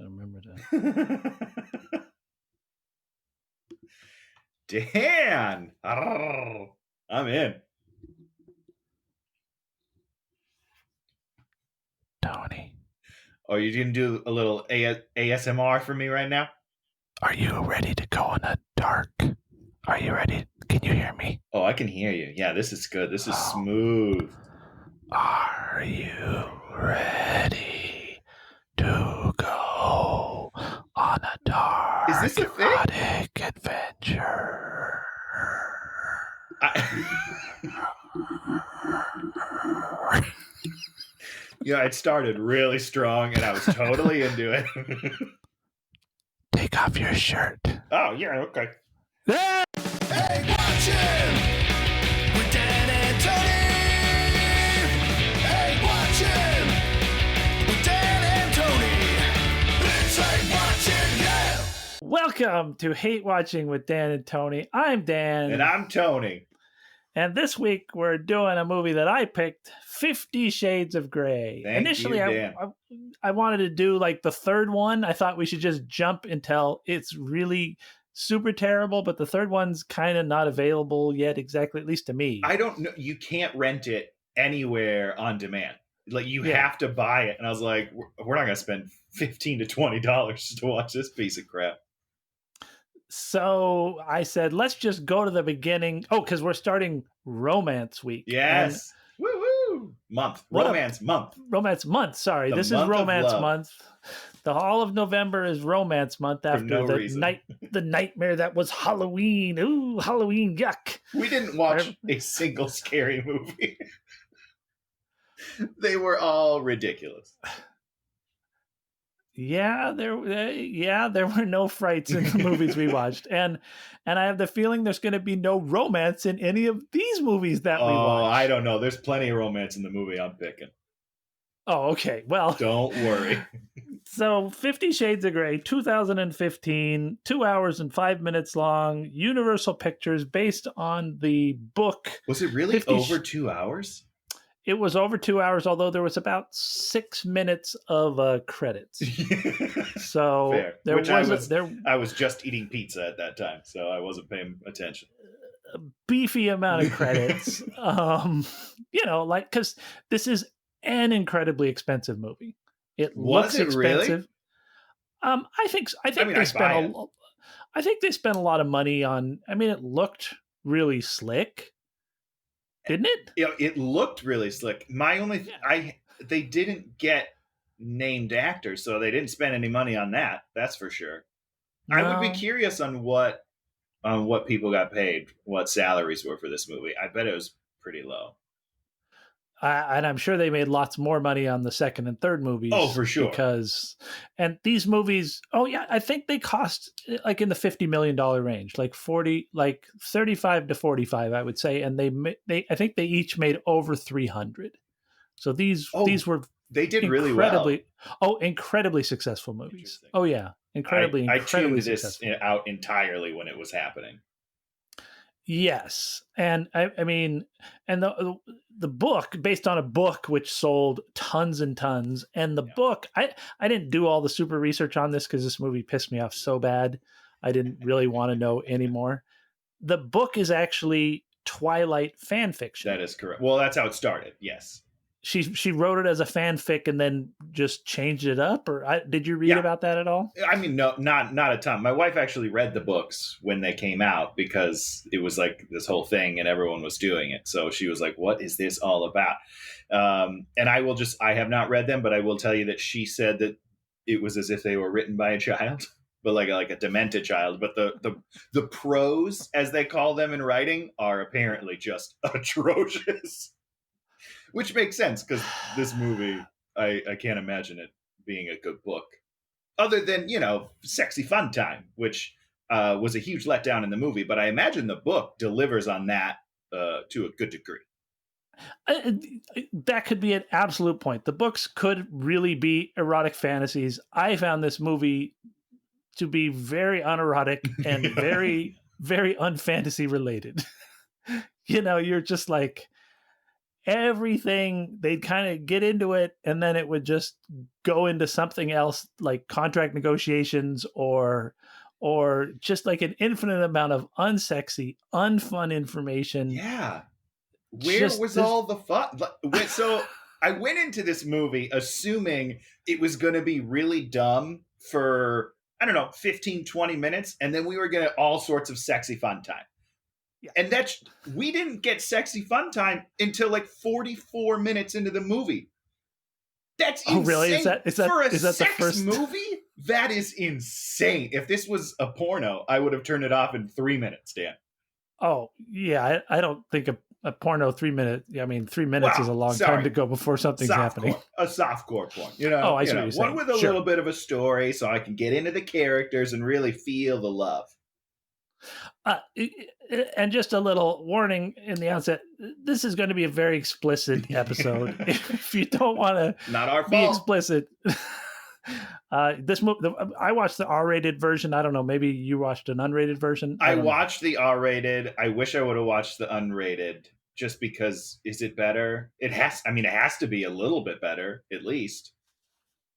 Gotta remember that. Dan! I'm in. Tony. Oh, you gonna do a little ASMR for me right now? Are you ready to go in the dark? Are you ready? Can you hear me? Oh, I can hear you. Yeah, this is good. This is smooth. Are you ready to go on a dark Is this a thing? erotic adventure? Yeah, it started really strong and I was totally into it. Take off your shirt. Oh, yeah, okay. Ah! Hey, watching with Dan and Tony. Hey, watching with Dan and Tony. It's Hey Watching, yeah. Welcome to Hate Watching with Dan and Tony. I'm Dan. And I'm Tony. And this week we're doing a movie that I picked, 50 Shades of Grey. Thank Initially, you, Dan. I wanted to do like the third one. I thought we should just jump until it's really super terrible, but the third one's kind of not available yet exactly, at least to me. I don't know. You can't rent it anywhere on demand. Like, you have to buy it. And I was like, we're not going to spend $15 to $20 to watch this piece of crap. So I said, let's just go to the beginning. Oh, because we're starting Romance Week. Yes. Woo-woo. Month. Romance month. Romance month. Sorry, this is Romance month. The all of November is Romance month after the nightmare that was Halloween. Ooh, Halloween, yuck. We didn't watch a single scary movie. They were all ridiculous. Yeah, there were no frights in the movies we watched, and I have the feeling there's going to be no romance in any of these movies that we watch. Oh, I don't know. There's plenty of romance in the movie I'm picking. Oh, okay. Well, don't worry. So, 50 Shades of Grey, 2015, 2 hours and 5 minutes long, Universal Pictures, based on the book. Was it really over 2 hours? It was over 2 hours, although there was about 6 minutes of credits. So fair. I was just eating pizza at that time, so I wasn't paying attention. A beefy amount of credits. Because this is an incredibly expensive movie. It looks expensive. Really? I think they spent a lot of money on. I mean, it looked really slick. Didn't it? Yeah, it looked really slick. They didn't get named actors, so they didn't spend any money on that. That's for sure. No. I would be curious on what people got paid, what salaries were for this movie. I bet it was pretty low. And I'm sure they made lots more money on the second and third movies. Oh, for sure. And these movies, I think they cost like in the $50 million range, like 35 to 45, I would say. And I think they each made over 300. So these were they did really well. Incredibly successful movies. Oh yeah, incredibly I tuned successful. This out entirely when it was happening. Yes, and I mean, and the book, based on a book which sold tons and tons, and the book, I didn't do all the super research on this because this movie pissed me off so bad. I didn't really want to know anymore. The book is actually Twilight fan fiction. That is correct. Well, that's how it started. Yes. She wrote it as a fanfic and then just changed it up, or did you read about that at all? I mean, no, not a ton. My wife actually read the books when they came out because it was like this whole thing and everyone was doing it. So she was like, "What is this all about?" And I have not read them, but I will tell you that she said that it was as if they were written by a child, but like a demented child. But the prose, as they call them in writing, are apparently just atrocious. Which makes sense because this movie, I can't imagine it being a good book. Other than, Sexy Fun Time, which was a huge letdown in the movie. But I imagine the book delivers on that to a good degree. That could be an absolute point. The books could really be erotic fantasies. I found this movie to be very unerotic and very, very unfantasy related. You're just like... everything, they'd kind of get into it and then it would just go into something else, like contract negotiations or just like an infinite amount of unsexy, unfun information. Yeah. Where Just was this, all the fun? So I went into this movie assuming it was going to be really dumb for, I don't know, 15, 20 minutes. And then we were going to all sorts of sexy fun time. yeah. And we didn't get sexy fun time until like 44 minutes into the movie. That's insane. Oh, really? Is that for a is that sex the first movie? That is insane. If this was a porno, I would have turned it off in 3 minutes, Dan. Oh, yeah. I don't think a porno 3 minute. I mean, 3 minutes is a long time to go before something's happening. A softcore porn, you know. Oh, I see what you're one saying. with a little bit of a story, so I can get into the characters and really feel the love. And just a little warning in the outset: this is going to be a very explicit episode. If you don't want to, not our be fault. Explicit. This movie, I watched the R-rated version. I don't know. Maybe you watched an unrated version. I watched the R-rated. I wish I would have watched the unrated, just because. Is it better? It has. I mean, it has to be a little bit better, at least.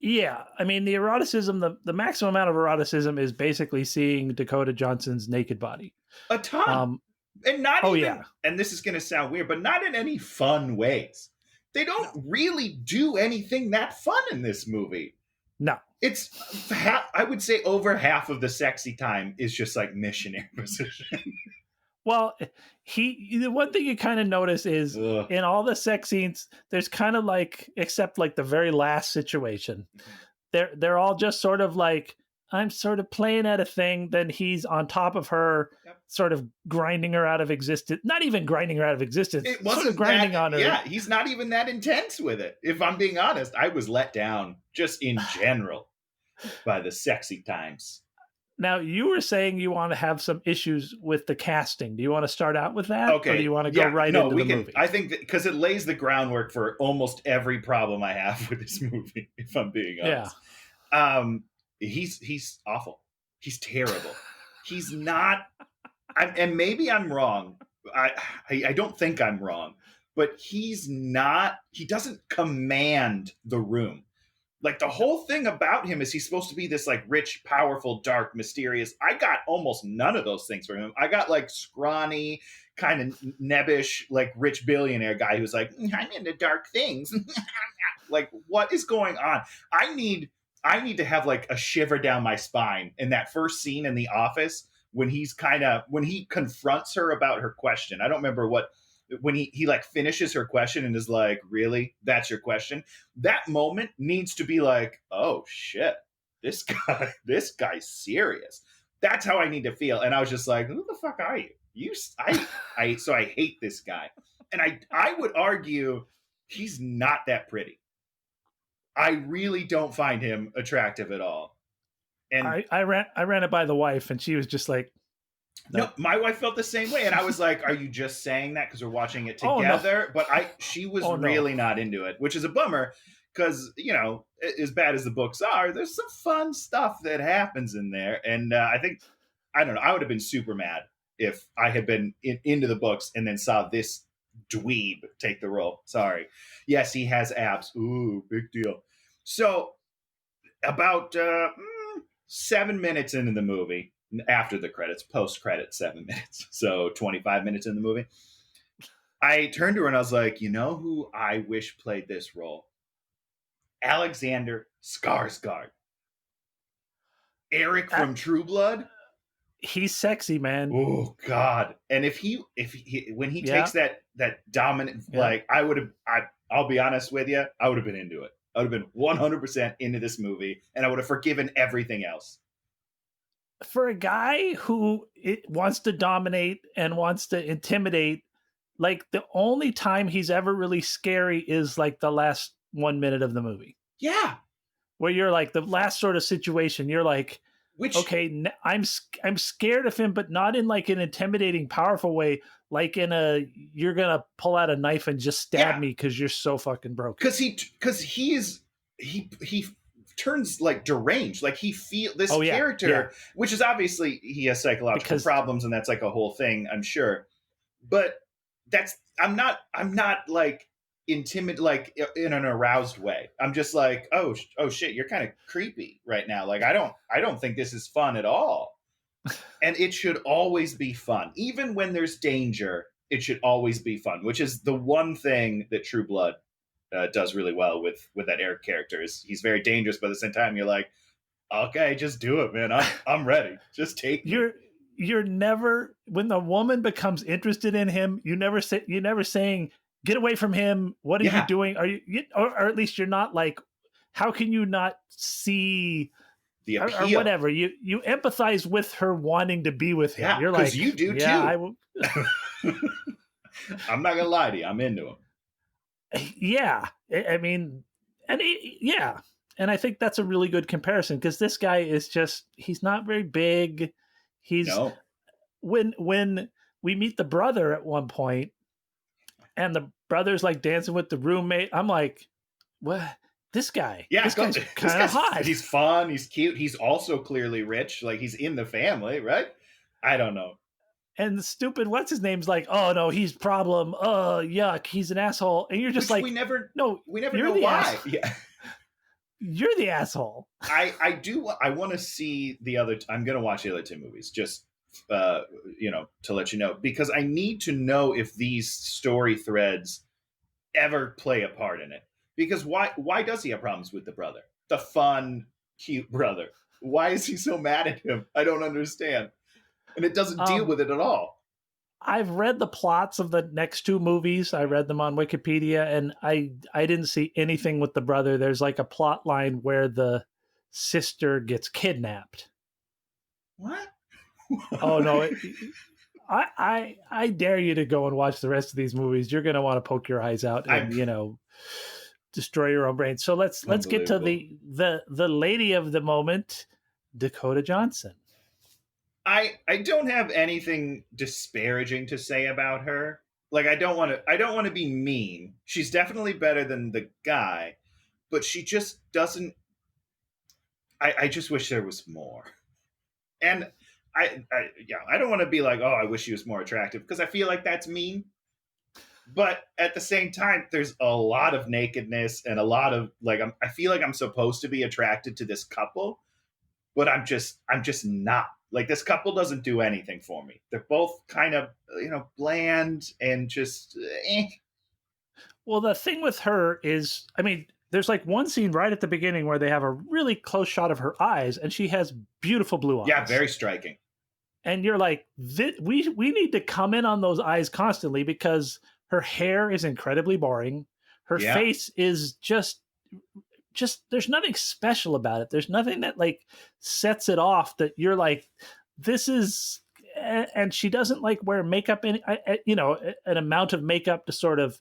Yeah, I mean, the eroticism, the maximum amount of eroticism is basically seeing Dakota Johnson's naked body. A ton. And not even, yeah. And this is going to sound weird, but not in any fun ways. They don't really do anything that fun in this movie. No. It's, I would say over half of the sexy time is just like missionary position. Well, the one thing you kind of notice is in all the sex scenes, there's kind of like, except like the very last situation, they're all just sort of like, I'm sort of playing at a thing. Then he's on top of her, sort of grinding her out of existence. Not even grinding her out of existence. It wasn't sort of grinding on her. Yeah, he's not even that intense with it. If I'm being honest, I was let down just in general by the sexy times. Now, you were saying you want to have some issues with the casting. Do you want to start out with that? Okay. Or do you want to go into the movie? I think because it lays the groundwork for almost every problem I have with this movie, if I'm being honest. Yeah. He's awful. He's terrible. He's not, and maybe I'm wrong. I don't think I'm wrong, but he doesn't command the room. Like the whole thing about him is he's supposed to be this like rich, powerful, dark, mysterious. I got almost none of those things from him. I got like scrawny, kind of nebbish, like rich billionaire guy who's like, I'm into dark things. Like, what is going on? I need to have like a shiver down my spine in that first scene in the office when he confronts her about her question. I don't remember when he like finishes her question and is like, really? That's your question? That moment needs to be like, oh shit, this guy's serious. That's how I need to feel. And I was just like, who the fuck are you? So I hate this guy. And I would argue he's not that pretty. I really don't find him attractive at all. And I ran it by the wife, and she was just like, no, my wife felt the same way. And I was like, are you just saying that because we're watching it together? Oh, no. But she was really not into it, which is a bummer because, you know, as bad as the books are, there's some fun stuff that happens in there. And I don't know, I would have been super mad if I had been into the books and then saw this dweeb take the role. Sorry. Yes, he has abs. Ooh, big deal. So about 7 minutes into the movie, after the credits, post-credits 7 minutes, so 25 minutes in the movie, I turned to her and I was like, you know who I wish played this role? Alexander Skarsgård. Eric from True Blood. He's sexy, man. Oh God! And if he when he takes that dominant, like I'll be honest with you, I would have been into it. I would have been 100% into this movie, and I would have forgiven everything else. For a guy who wants to dominate and wants to intimidate, like the only time he's ever really scary is like the last 1 minute of the movie. Yeah, where you're like the last sort of situation. You're like, okay, I'm scared of him, but not in like an intimidating, powerful way. Like you're gonna pull out a knife and just stab me because you're so fucking broken. Because he turns like deranged. Like he character, which is obviously he has psychological problems, and that's like a whole thing, I'm sure. But I'm not like like in an aroused way. I'm just like, oh shit, you're kind of creepy right now. Like I don't think this is fun at all. And it should always be fun, even when there's danger. It should always be fun, which is the one thing that True Blood does really well with that Eric character. Is he's very dangerous, but at the same time, you're like, okay, just do it, man. I'm ready. Just take me. You're never, when the woman becomes interested in him, you're never saying, get away from him. What are you doing? Are you or at least you're not like, how can you not see the appeal or whatever? You empathize with her wanting to be with him. Yeah, you're like, you do too. I will. I'm not gonna lie to you. I'm into him. Yeah, I mean, and and I think that's a really good comparison because this guy is he's not very big. He's when we meet the brother at one point, and the brother's like dancing with the roommate. I'm like, what? This guy? Yeah, this guy's kind of hot. He's fun. He's cute. He's also clearly rich. Like he's in the family, right? I don't know. And the stupid, what's his name's like, oh no, he's problem. Oh yuck, he's an asshole. And you're just like, we never know why. Yeah. You're the asshole. I want to see the other. I'm going to watch the other two movies just, to let you know, because I need to know if these story threads ever play a part in it. Because why does he have problems with the brother, the fun, cute brother? Why is he so mad at him? I don't understand. And it doesn't deal with it at all. I've read the plots of the next two movies. I read them on Wikipedia, and I didn't see anything with the brother. There's like a plot line where the sister gets kidnapped. What? Oh no! I dare you to go and watch the rest of these movies. You're going to want to poke your eyes out and destroy your own brain. So let's get to the lady of the moment, Dakota Johnson. I don't have anything disparaging to say about her. Like I don't want to be mean. She's definitely better than the guy, but she just doesn't. I just wish there was more. And I don't want to be like, oh, I wish she was more attractive, because I feel like that's mean. But at the same time, there's a lot of nakedness and a lot of like, I feel like I'm supposed to be attracted to this couple, but I'm just not. Like this couple doesn't do anything for me. They're both kind of, bland and just eh. Well, the thing with her is, I mean, there's like one scene right at the beginning where they have a really close shot of her eyes, and she has beautiful blue eyes. Yeah, very striking. And you're like, we need to come in on those eyes constantly, because her hair is incredibly boring. Her face is just there's nothing special about it. There's nothing that like sets it off that you're like, this is, and she doesn't like wear makeup an amount of makeup to sort of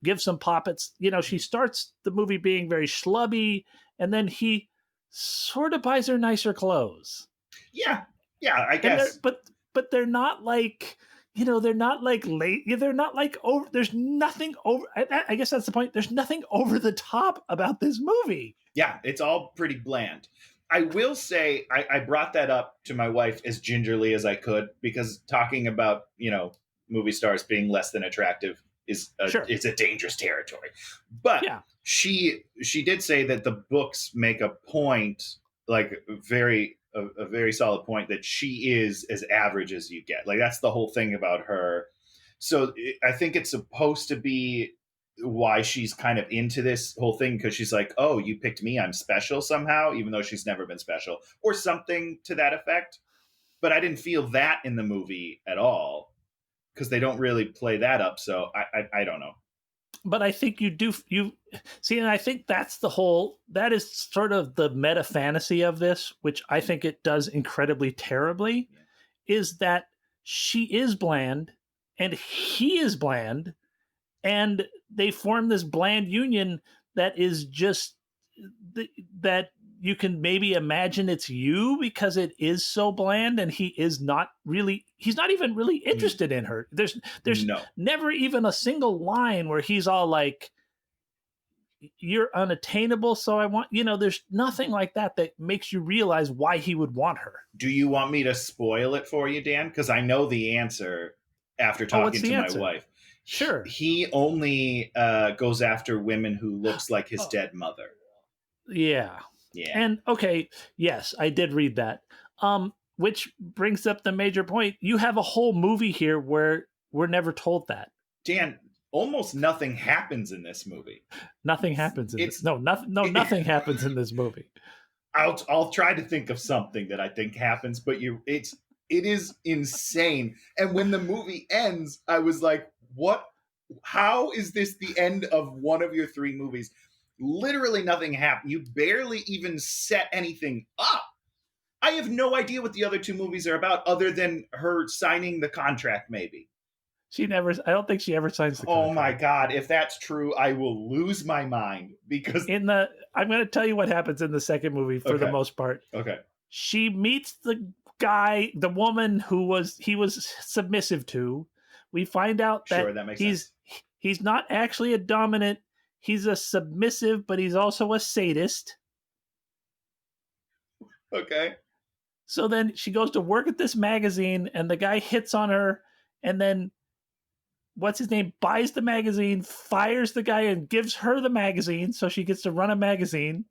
give some pop. It's, she starts the movie being very schlubby, and then he sort of buys her nicer clothes. Yeah, I guess. But they're not like, they're not like late. They're not like over. There's nothing over. I guess that's the point. There's nothing over the top about this movie. Yeah, it's all pretty bland. I will say I brought that up to my wife as gingerly as I could, because talking about, movie stars being less than attractive is it's a dangerous territory. But she did say that the books make a point, like a very solid point, that she is as average as you get. Like that's the whole thing about her. So I think it's supposed to be why she's kind of into this whole thing, because she's like, oh, you picked me, I'm special somehow, even though she's never been special, or something to that effect. But I didn't feel that in the movie at all, because they don't really play that up. So I don't know. But I think you see, and I think that is sort of the meta fantasy of this, which I think it does incredibly terribly, is that she is bland and he is bland, and they form this bland union that is just that you can maybe imagine it's you, because it is so bland, and he's not even really interested in her. There's never even a single line where he's all like, you're unattainable, so I want, there's nothing like that makes you realize why he would want her. Do you want me to spoil it for you, Dan? Because I know the answer after talking to my wife. Sure. He only goes after women who looks like his dead mother. Yeah. Yeah. And okay, yes, I did read that. Which brings up the major point. You have a whole movie here where we're never told that. Dan, almost nothing happens in this movie. Nothing happens in this. Nothing happens in this movie. I'll try to think of something that I think happens, but it is insane. And when the movie ends, I was like, what? How is this the end of one of your 3 movies? Literally nothing happened. You barely even set anything up. I have no idea what the other 2 movies are about other than her signing the contract, maybe. I don't think she ever signs the contract. Oh my God. If that's true, I will lose my mind because I'm going to tell you what happens in the second movie for the most part. Okay. She meets the woman he was submissive to. We find out that, that makes sense. He's not actually a dominant. He's a submissive, but he's also a sadist. Okay. So then she goes to work at this magazine, and the guy hits on her, and then what's his name buys the magazine, fires the guy, and gives her the magazine so she gets to run a magazine.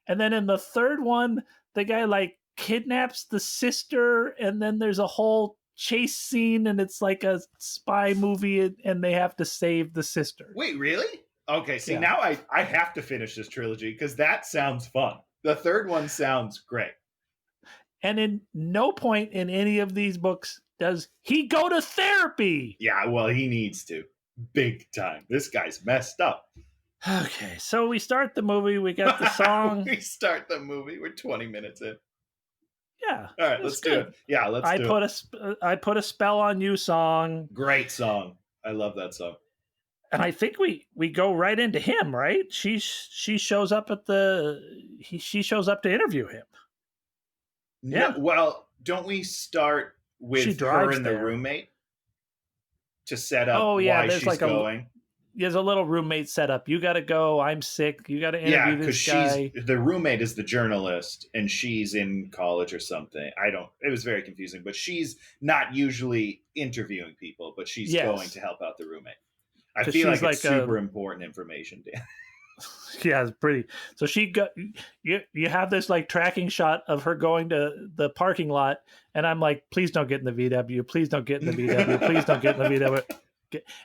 And then in the third one, the guy like kidnaps the sister, and then there's a whole chase scene, and it's like a spy movie, and they have to save the sister. Wait, really? Okay, see, now I have to finish this trilogy because that sounds fun. The third one sounds great. And in no point in any of these books does he go to therapy. Yeah, well, he needs to. Big time. This guy's messed up. Okay, so we start the movie. We got the song. We start the movie. We're 20 minutes in. Yeah. All right, let's do it. Yeah, let's do it. I put a spell on you song. Great song. I love that song. And I think we go right into him, right? She shows up she shows up to interview him. Yeah. No, well, don't we start with her and the roommate to set up why she's going? There's a little roommate setup. You got to go. I'm sick. You got to interview this guy. The roommate is the journalist, and she's in college or something. It was very confusing, but she's not usually interviewing people, but she's going to help out the roommate. I feel like it's super important information, Dan. Yeah, it's pretty. So you have this like tracking shot of her going to the parking lot, and I'm like, please don't get in the VW. Please don't get in the VW. Please don't get in the VW.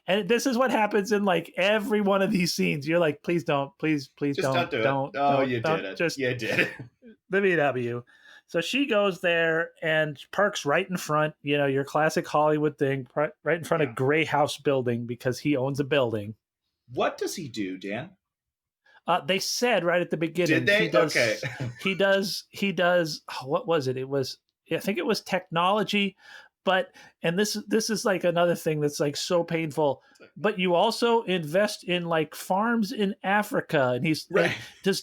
And this is what happens in like every one of these scenes. You're like, please don't, please just don't do it. Oh, you did it. Just you did it. The VW. So she goes there and parks right in front, your classic Hollywood thing, right in front of Gray House building because he owns a building. What does he do, Dan? They said right at the beginning. Did they? Okay. He does. What was it? I think it was technology. And this is like another thing that's like so painful. But you also invest in like farms in Africa, and he's right. Like,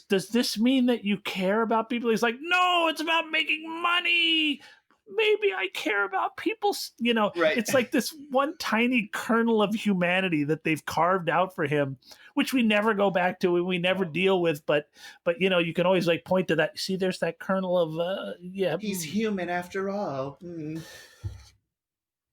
does this mean that you care about people? He's like, no, it's about making money. Maybe I care about people. Right. It's like this one tiny kernel of humanity that they've carved out for him, which we never go back to and we never deal with. But you can always like point to that. See, there's that kernel of he's human after all.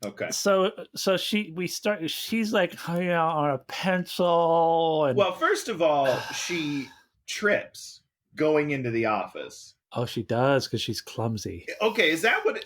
Okay. So she's like on a pencil. And, well, first of all, she trips going into the office. Oh, she does because she's clumsy. Okay, is that what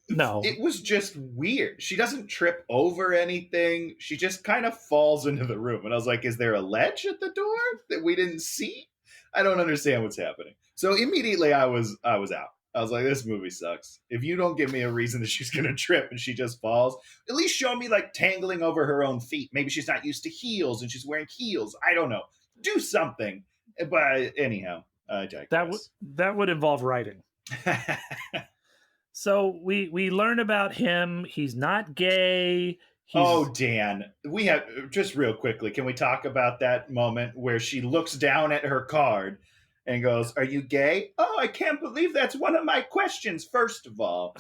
No. It was just weird. She doesn't trip over anything. She just kind of falls into the room. And I was like, is there a ledge at the door that we didn't see? I don't understand what's happening. So immediately I was out. I was like, this movie sucks. If you don't give me a reason that she's going to trip and she just falls, at least show me like tangling over her own feet. Maybe she's not used to heels and she's wearing heels. I don't know. Do something. But anyhow, I digress. That would involve writing. So we learn about him. He's not gay. Dan, we have just real quickly. Can we talk about that moment where she looks down at her card and goes, "Are you gay?" Oh, I can't believe that's one of my questions. First of all,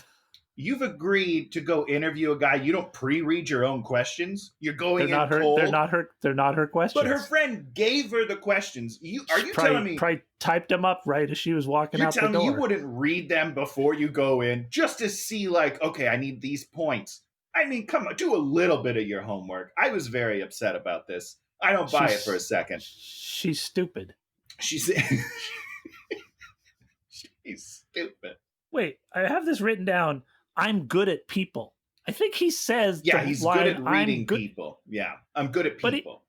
you've agreed to go interview a guy. You don't pre-read your own questions. You're going in cold. They're not her questions. But her friend gave her the questions. Are you telling me? Probably typed them up right as she was walking out the door. You're telling me you wouldn't read them before you go in just to see like, okay, I need these points. I mean, come on, do a little bit of your homework. I was very upset about this. I don't buy it for a second. She's stupid. She's she's stupid. Wait, I have this written down. I'm good at people. I think he says, Yeah, the he's line, good at reading I'm good, people. Yeah, I'm good at but people.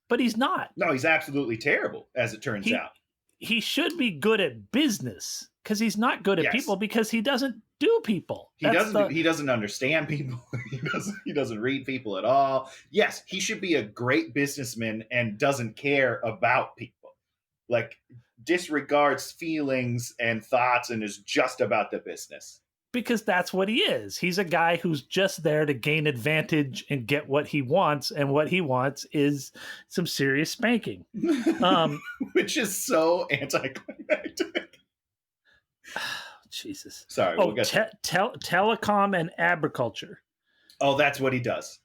but he's not. No, he's absolutely terrible, as it turns out. He should be good at business because he's not good at Yes. people because he doesn't do people. He doesn't understand people. he doesn't read people at all. Yes, he should be a great businessman and doesn't care about people. Like, disregards feelings and thoughts and is just about the business. Because that's what he is. He's a guy who's just there to gain advantage and get what he wants, and what he wants is some serious spanking. Which is so anticlimactic. Jesus. Sorry, Oh, we'll get to telecom and agriculture. Oh, that's what he does.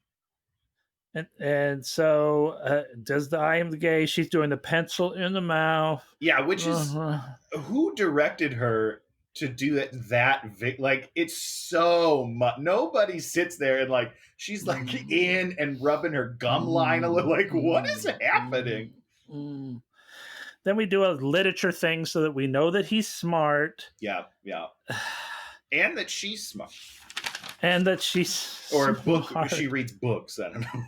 And so does the I am the gay. She's doing the pencil in the mouth. Yeah, which is Uh-huh. who directed her to do it like, it's so much. Nobody sits there and like she's like in and rubbing her gum line a little. Like, what is happening? Then we do a literature thing so that we know that he's smart. Yeah. And that she's smart. And that she's Or a book. smart. She reads books. I don't know.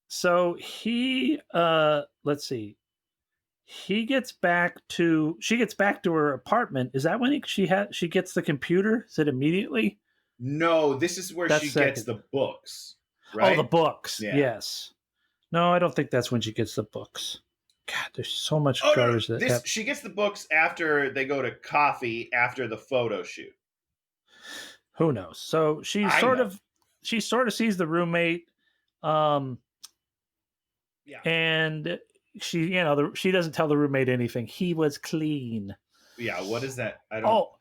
So he let's see. She gets back to her apartment. Is that when she gets the computer? Is it immediately? No, this is where That's she second. gets the books. Right? Oh, the books. Yeah. Yes. No, I don't think that's when she gets the books. God, there's so much garbage that she gets the books after they go to coffee after the photo shoot. Who knows? So she sort of sees the roommate, and she she doesn't tell the roommate anything. He was clean. Yeah, what is that? I don't. Oh,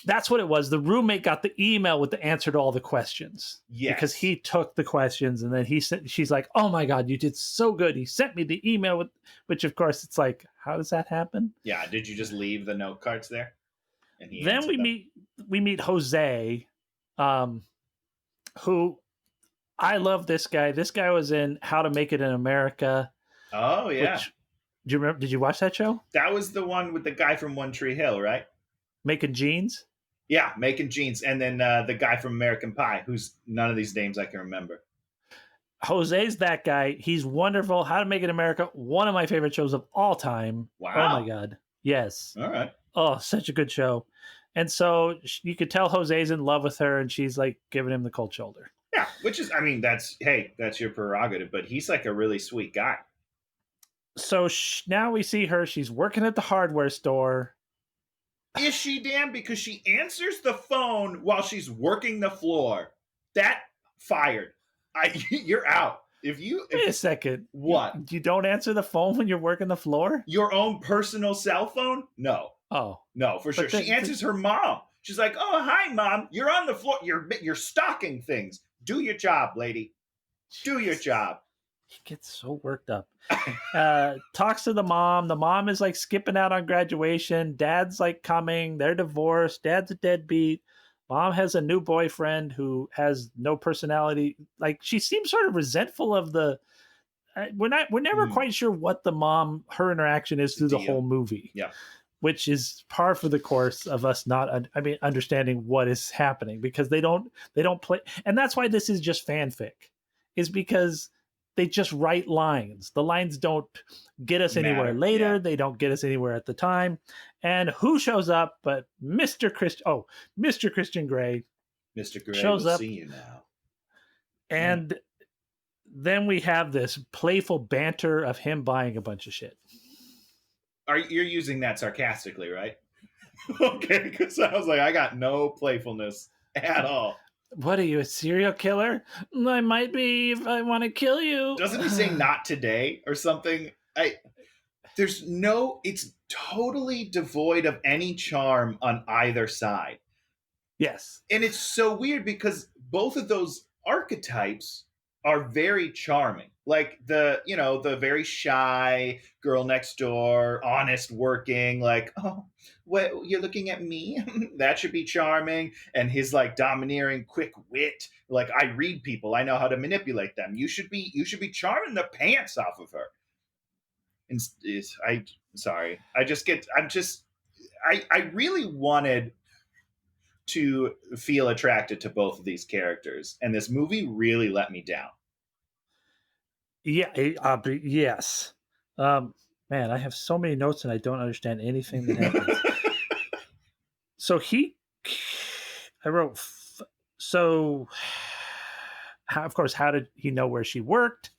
that's what it was. The roommate got the email with the answer to all the questions. Yes. Because he took the questions and then she's like, "Oh my God, you did so good. He sent me the email with," which of course it's like, how does that happen? Yeah. Did you just leave the note cards there? And Then we meet Jose, who I love this guy. This guy was in How to Make It in America. Oh yeah. Do you remember? Did you watch that show? That was the one with the guy from One Tree Hill, right? Making Jeans. Yeah, Making Jeans, and then the guy from American Pie, who's none of these names I can remember. Jose's that guy. He's wonderful. How to Make It in America. One of my favorite shows of all time. Wow. Oh my God. Yes. All right. Oh, such a good show. And so you could tell Jose's in love with her, and she's like giving him the cold shoulder. Yeah, which is, I mean, that's your prerogative, but he's like a really sweet guy. So now we see her. She's working at the hardware store. Is she, Dan? Because she answers the phone while she's working the floor. That fired. You're out. Wait a second. What? You don't answer the phone when you're working the floor? Your own personal cell phone? No. Oh. No, for sure. She answers her mom. She's like, "Oh, hi, Mom. You're on the floor. You're stocking things. Do your job, lady. Do your job." He gets so worked up. Talks to the mom. The mom is like skipping out on graduation. Dad's like coming. They're divorced. Dad's a deadbeat. Mom has a new boyfriend who has no personality. Like, she seems sort of resentful of the. We're never quite sure what her interaction is through the whole movie. Yeah. Which is par for the course of us understanding what is happening, because they don't play. And that's why this is just fanfic, is because they just write lines. The lines don't get us anywhere later. Yeah. They don't get us anywhere at the time. And who shows up but Mr. Christian Grey. Mr. Grey shows will up. See you now. And then we have this playful banter of him buying a bunch of shit. You're using that sarcastically, right? Okay, because I was like, I got no playfulness at all. What are you, a serial killer? I might be if I want to kill you. Doesn't he say not today or something? It's totally devoid of any charm on either side. Yes. And it's so weird because both of those archetypes are very charming. Like the very shy girl next door, honest working, like, oh, what, you're looking at me? That should be charming. And his like domineering, quick wit, like, I read people, I know how to manipulate them. You should be charming the pants off of her. And I sorry, I really wanted to feel attracted to both of these characters, and this movie really let me down. Yeah, yes. Man, I have so many notes and I don't understand anything that happens. So I wrote, so, of course, how did he know where she worked?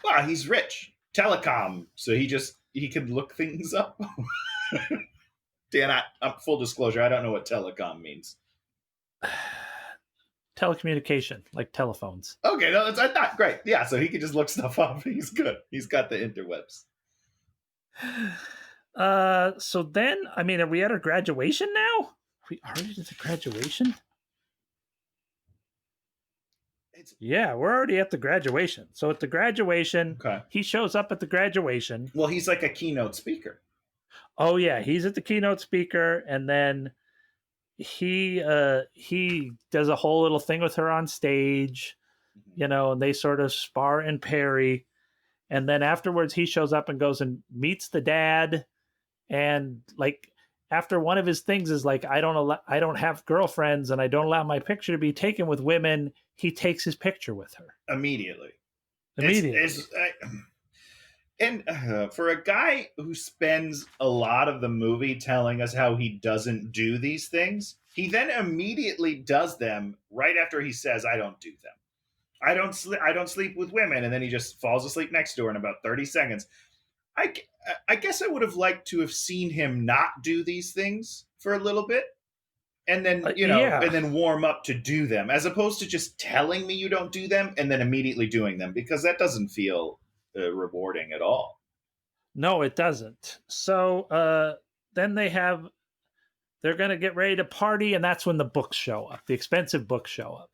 Well, he's rich, telecom, so he can look things up. Dan, I'm full disclosure, I don't know what telecom means. Telecommunication, like telephones. Okay, no, that's not great. Yeah, so he can just look stuff up. He's good. He's got the interwebs. So then, I mean, are we at our graduation now? Are we already at the graduation? Yeah, we're already at the graduation. So at the graduation, okay. He shows up at the graduation. Well, he's like a keynote speaker. Oh yeah, he's at the keynote speaker, and then he does a whole little thing with her on stage, and they sort of spar and parry, and then afterwards he shows up and goes and meets the dad, and like after one of his things is like, I don't have girlfriends and I don't allow my picture to be taken with women, he takes his picture with her immediately. And for a guy who spends a lot of the movie telling us how he doesn't do these things, he then immediately does them right after he says, I don't do them. I don't sleep with women. And then he just falls asleep next door in about 30 seconds. I guess I would have liked to have seen him not do these things for a little bit. And then, and then warm up to do them, as opposed to just telling me you don't do them and then immediately doing them, because that doesn't feel rewarding at all. No, it doesn't. So then they're going to get ready to party, and that's when the books show up. The expensive books show up.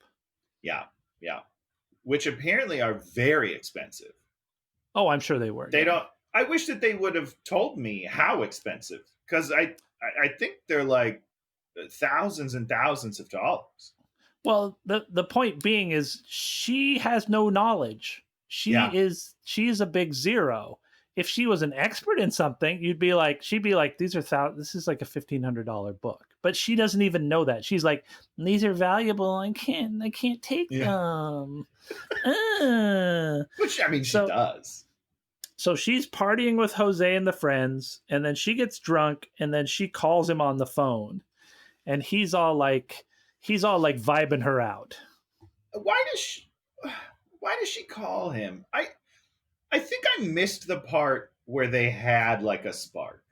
Yeah. Which apparently are very expensive. Oh, I'm sure they were. They don't. I wish that they would have told me how expensive, because I think they're like thousands and thousands of dollars. Well, the point being is she has no knowledge. She's a big zero. If she was an expert in something, she'd be like, this is like a $1,500 book. But she doesn't even know that. She's like, these are valuable. I can't take them. Which, I mean, she does. So she's partying with Jose and the friends, and then she gets drunk, and then she calls him on the phone, and he's all like vibing her out. Why does she call him? I think I missed the part where they had like a spark.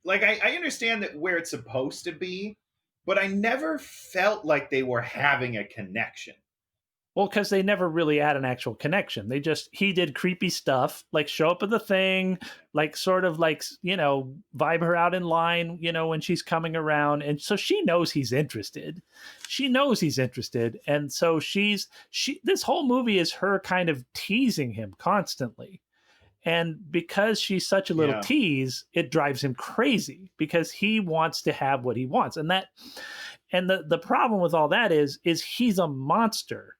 Like I understand that where it's supposed to be, but I never felt like they were having a connection. Well, because they never really had an actual connection. He did creepy stuff, like show up at the thing, like sort of like, vibe her out in line, when she's coming around. And so she knows he's interested. And so this whole movie is her kind of teasing him constantly. And because she's such a little tease, it drives him crazy because he wants to have what he wants. And the problem with all that is he's a monster.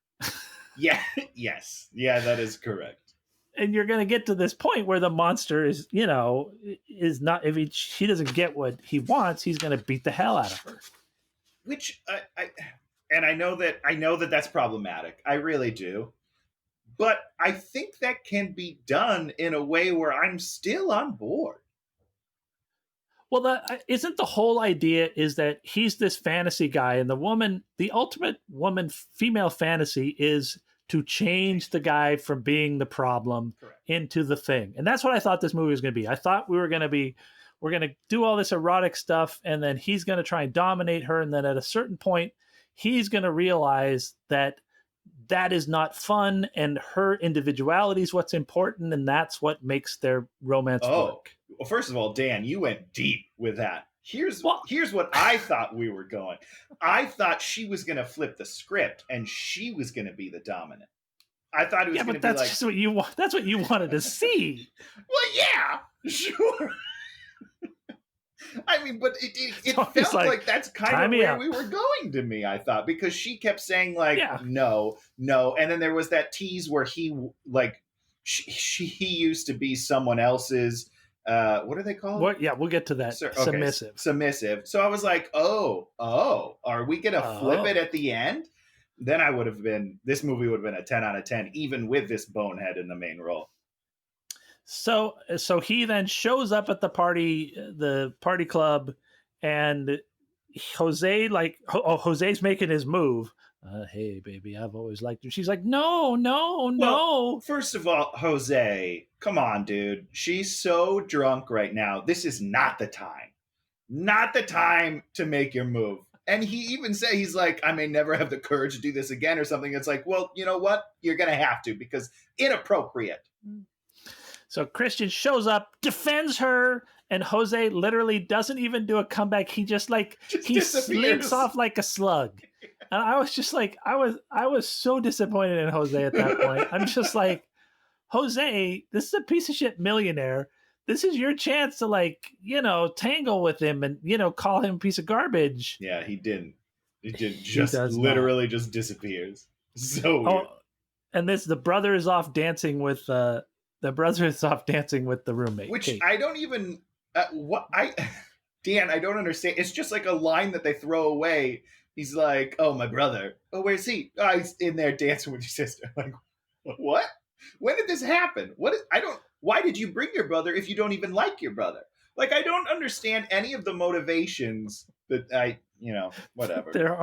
Yeah. Yes. Yeah, that is correct. And you're going to get to this point where the monster is not, if he doesn't get what he wants, he's going to beat the hell out of her. Which I know that that's problematic. I really do. But I think that can be done in a way where I'm still on board. Well, isn't the whole idea is that he's this fantasy guy, and the ultimate female fantasy is to change the guy from being the problem into the thing. And that's what I thought this movie was going to be. I thought we're going to do all this erotic stuff, and then he's going to try and dominate her. And then at a certain point, he's going to realize that is not fun, and her individuality is what's important, and that's what makes their romance work. Well, first of all, Dan, you went deep with that. Here's what I thought we were going. I thought she was going to flip the script, and she was going to be the dominant. I thought it was Yeah, going to but be that's like, just what you want. That's what you wanted to see. well, yeah, sure. I mean, but it So he's felt like, like that's kind "Tie of me where up." we were going to me, I thought, because she kept saying like, Yeah. no, no. And then there was that tease where he like, he used to be someone else's, what are they called? What? Yeah, we'll get to that. Okay, Submissive. submissive. So I was like, oh, are we going to flip it at the end? Then this movie would have been a 10 out of 10, even with this bonehead in the main role. So he then shows up at the party club, and Jose's making his move. Hey, baby, I've always liked you. She's like, no. Well, first of all, Jose, come on, dude. She's so drunk right now. This is not the time. Not the time to make your move. And he even said, he's like, I may never have the courage to do this again or something. It's like, well, you know what? You're going to have to, because inappropriate. So Christian shows up, defends her, and Jose literally doesn't even do a comeback. He just he slinks off like a slug. And I was just like, I was so disappointed in Jose at that point. I'm just like, Jose, this is a piece of shit millionaire. This is your chance to tangle with him and, call him a piece of garbage. Yeah, he didn't. He did just literally just disappears. So weird. Oh, and the brother is off dancing with the roommate. Which Kate. I don't even Dan, I don't understand. It's just like a line that they throw away. He's like, "Oh, my brother. Oh, where's he? Oh, he's in there dancing with your sister." Like, what? When did this happen? Why did you bring your brother if you don't even like your brother? Like, I don't understand any of the motivations that whatever. There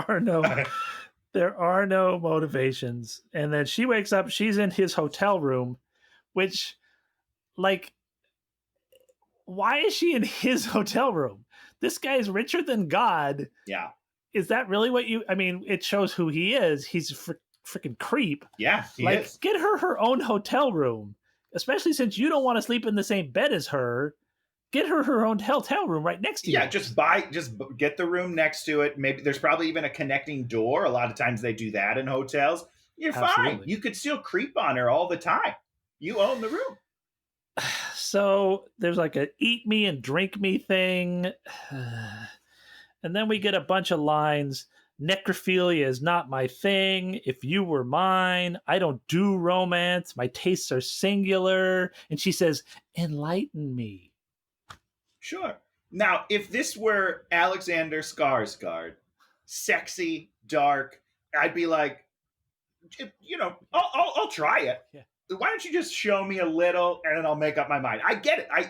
are no motivations. And then she wakes up, she's in his hotel room, which, why is she in his hotel room? This guy is richer than God. Yeah. Is that really what it shows who he is. He's a freaking creep. Yeah, he is. Get her own hotel room, especially since you don't want to sleep in the same bed as her. Get her own hotel room right next to you. Yeah, just get the room next to it. Maybe there's probably even a connecting door. A lot of times they do that in hotels. You're fine. You could still creep on her all the time. You own the room. So there's a eat me and drink me thing. And then we get a bunch of lines. Necrophilia is not my thing. If you were mine, I don't do romance. My tastes are singular. And she says, enlighten me. Sure. Now, if this were Alexander Skarsgård, sexy, dark, I'd be like, I'll try it. Yeah. Why don't you just show me a little and then I'll make up my mind? I get it. I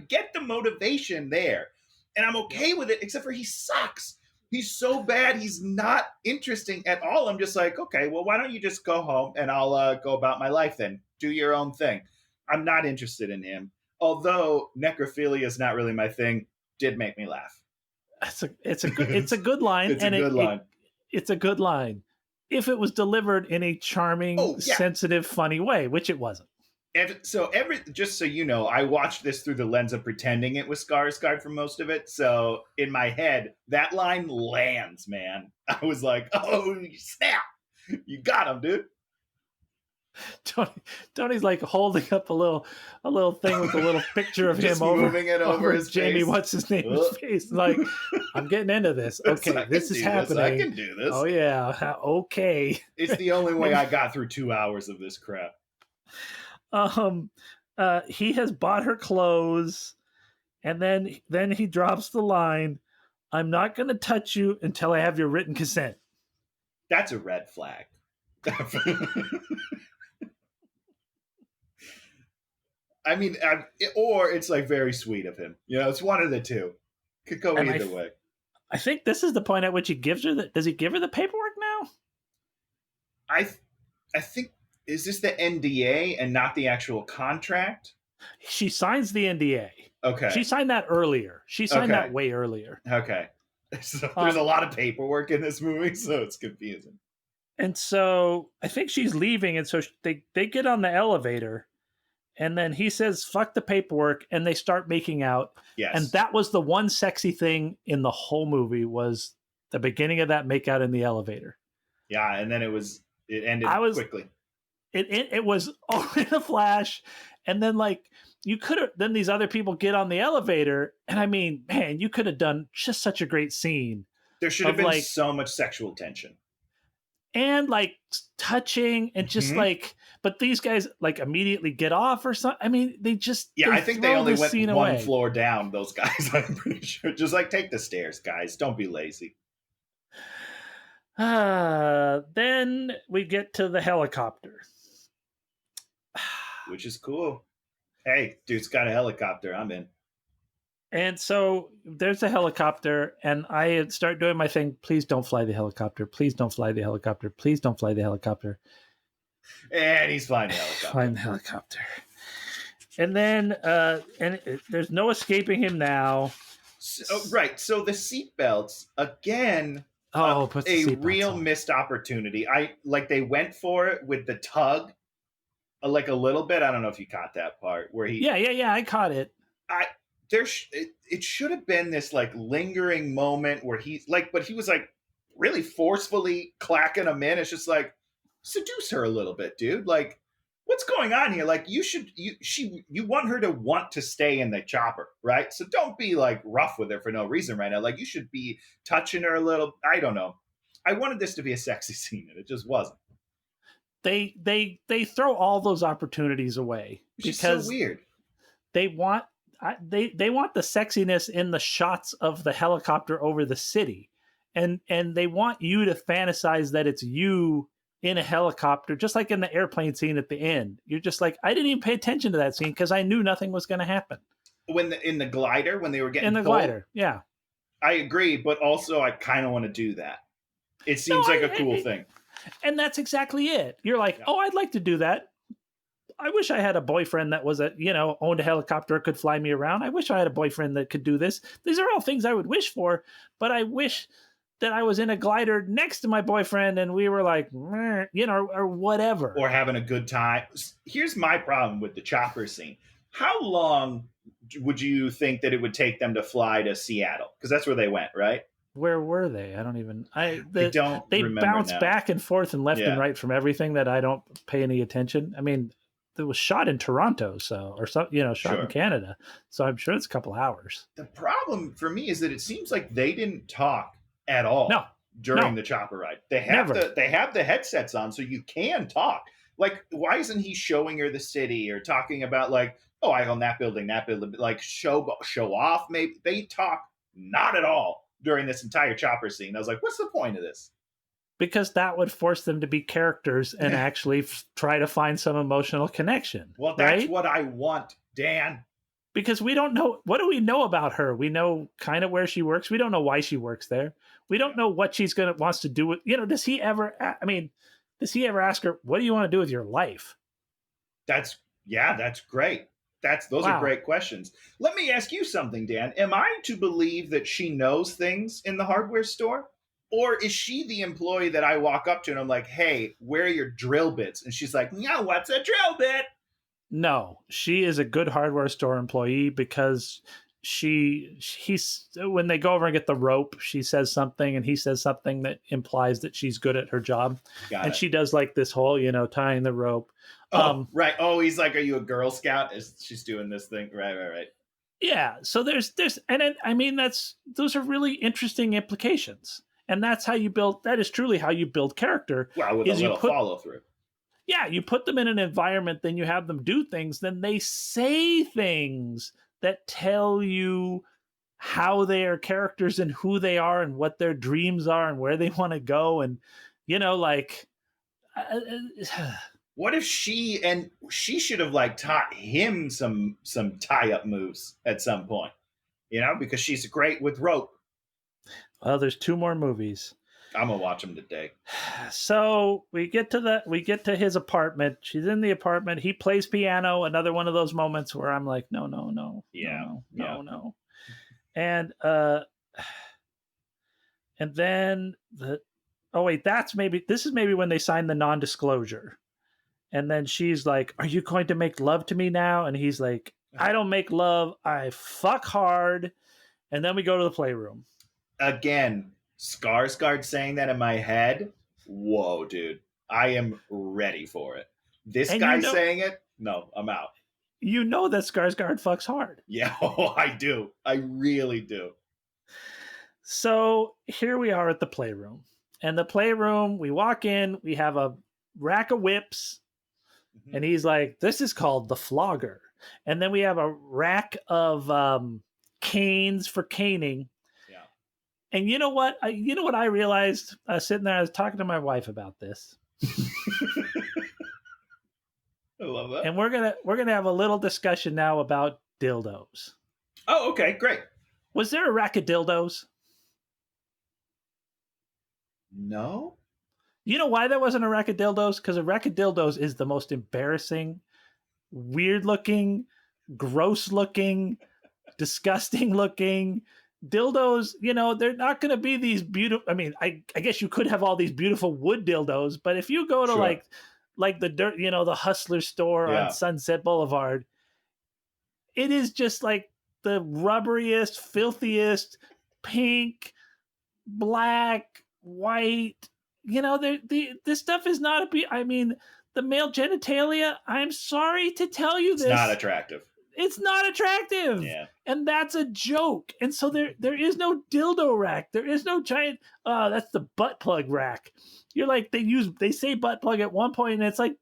get the motivation there. And I'm okay with it, except for he sucks. He's so bad. He's not interesting at all. I'm just like, okay, well, why don't you just go home and I'll go about my life then. Do your own thing. I'm not interested in him. Although necrophilia is not really my thing, did make me laugh. It's a good line. It's a good line. It's a good line. If it was delivered in a charming, sensitive, funny way, which it wasn't. Just so you know, I watched this through the lens of pretending it was Skarsgård for most of it. So in my head, that line lands, man. I was like, oh, snap. You got him, dude. Tony's holding up a little thing with a little picture of him moving it over his Jamie, face. what's his name's face. I'm getting into this. Okay, this is happening. I can do this. Oh, yeah. Okay. It's the only way I got through 2 hours of this crap. He has bought her clothes, and then he drops the line, I'm not going to touch you until I have your written consent. That's a red flag. I mean, or it's very sweet of him. It's one of the two. Could go either way. I think this is the point at which he gives her does he give her the paperwork now? I think, is this the NDA and not the actual contract? She signs the NDA. Okay. She signed that earlier. She signed that way earlier. Okay. So there's a lot of paperwork in this movie, so it's confusing. And so I think she's leaving, and so they get on the elevator, and then he says, fuck the paperwork, and they start making out. Yes. And that was the one sexy thing in the whole movie, was the beginning of that makeout in the elevator. Yeah, and then it ended quickly. it was all in a flash, and then like you could have then these other people get on the elevator, and I mean, man, you could have done just such a great scene There should have of been like so much sexual tension. and like touching and just like, but these guys like immediately get off or something. I mean, they I think they throw only the went scene one away. floor down, those guys. I'm pretty sure. Just like take the stairs, guys. Don't be lazy. Then we get to the helicopter. Which is cool. Hey, dude's got a helicopter. I'm in. And so there's a helicopter, and I start doing my thing. Please don't fly the helicopter. Please don't fly the helicopter. Please don't fly the helicopter. And he's flying the helicopter. Flying the helicopter. And then, there's no escaping him now. So, right. So the seatbelts, again, Put the a seatbelts real on. missed opportunity. They went for it with the tug, like a little bit. I don't know if you caught that part where he. Yeah. I caught it. It should have been this like lingering moment where he's like, but he was like really forcefully clacking him in. It's just like, seduce her a little bit, dude. Like, what's going on here? Like, you want her to want to stay in the chopper, right? So don't be like rough with her for no reason right now. Like, you should be touching her a little. I don't know. I wanted this to be a sexy scene, and it just wasn't. They throw all those opportunities away because so weird. They want they want the sexiness in the shots of the helicopter over the city, and they want you to fantasize that it's you in a helicopter, just like in the airplane scene at the end. You're just like, I didn't even pay attention to that scene because I knew nothing was going to happen. In the glider, when they were getting in the glider, yeah, I agree, but also I kind of want to do that. It seems like a cool thing, and that's exactly it. You're like, oh, I'd like to do that. I wish I had a boyfriend that was owned a helicopter, could fly me around. I wish I had a boyfriend that could do this. These are all things I would wish for, but I wish that I was in a glider next to my boyfriend and we were like, or whatever. Or having a good time. Here's my problem with the chopper scene. How long would you think that it would take them to fly to Seattle? Because that's where they went, right? Where were they? I don't even. They bounce now. Back and forth and left and right from everything that I don't pay any attention. I mean, it was shot in Toronto, shot in Canada, so I'm sure it's a couple hours. The problem for me is that it seems like they didn't talk at all during the chopper ride. They have the headsets on, so you can talk. Like, why isn't he showing her the city or talking about like, oh, I own that building, like show off? Maybe they talk not at all during this entire chopper scene. I was like, what's the point of this? Because that would force them to be characters and actually try to find some emotional connection. Well, that's what I want, Dan. Because we don't know, what do we know about her? We know kind of where she works. We don't know why she works there. We don't know what she's wants to do with, does he ever ask her, what do you want to do with your life? That's great. Those are great questions. Let me ask you something, Dan. Am I to believe that she knows things in the hardware store? Or is she the employee that I walk up to and I'm like, hey, where are your drill bits? And she's like, yeah, what's a drill bit? No, she is a good hardware store employee because when they go over and get the rope, she says something and he says something that implies that she's good at her job. She does like this whole, tying the rope. Right. Oh, he's like, are you a Girl Scout? She's doing this thing. Right. Yeah. So there's, those are really interesting implications. And that's how you build, that is truly how you build character. Well, with a little follow through. Yeah, you put them in an environment, then you have them do things, then they say things that tell you how they are characters and who they are and what their dreams are and where they want to go. And, what if she should have like taught him some tie-up moves at some point, because she's great with rope. Well, there's 2 more movies. I'm gonna watch them today. So we get to his apartment. She's in the apartment. He plays piano. Another one of those moments where I'm like, no. And then this is maybe when they sign the non-disclosure. And then she's like, are you going to make love to me now? And he's like, I don't make love. I fuck hard. And then we go to the playroom. Again, Skarsgård saying that in my head. Whoa, dude. I am ready for it. This And guy saying it, no, I'm out. You know that Skarsgård fucks hard. Yeah, I do. I really do. So here we are at the playroom. And the playroom, we walk in, we have a rack of whips, and he's like, this is called the flogger. And then we have a rack of canes for caning. Yeah. And you know what? I realized sitting there, I was talking to my wife about this. I love that. And we're gonna have a little discussion now about dildos. Oh, okay, great. Was there a rack of dildos? No. You know why there wasn't a rack of dildos? Because a rack of dildos is the most embarrassing, weird looking, gross looking, disgusting looking dildos. You know, they're not going to be these beautiful. I mean, I guess you could have all these beautiful wood dildos, but if you go to like the dirt, you know, the Hustler store on Sunset Boulevard, it is just like the rubberiest, filthiest, pink, black, white. You know, this stuff is not I mean, the male genitalia, I'm sorry to tell you this. It's not attractive. It's not attractive. Yeah. And that's a joke. And so there is no dildo rack. There is no giant, that's the butt plug rack. You're like, they say butt plug at one point, and it's like,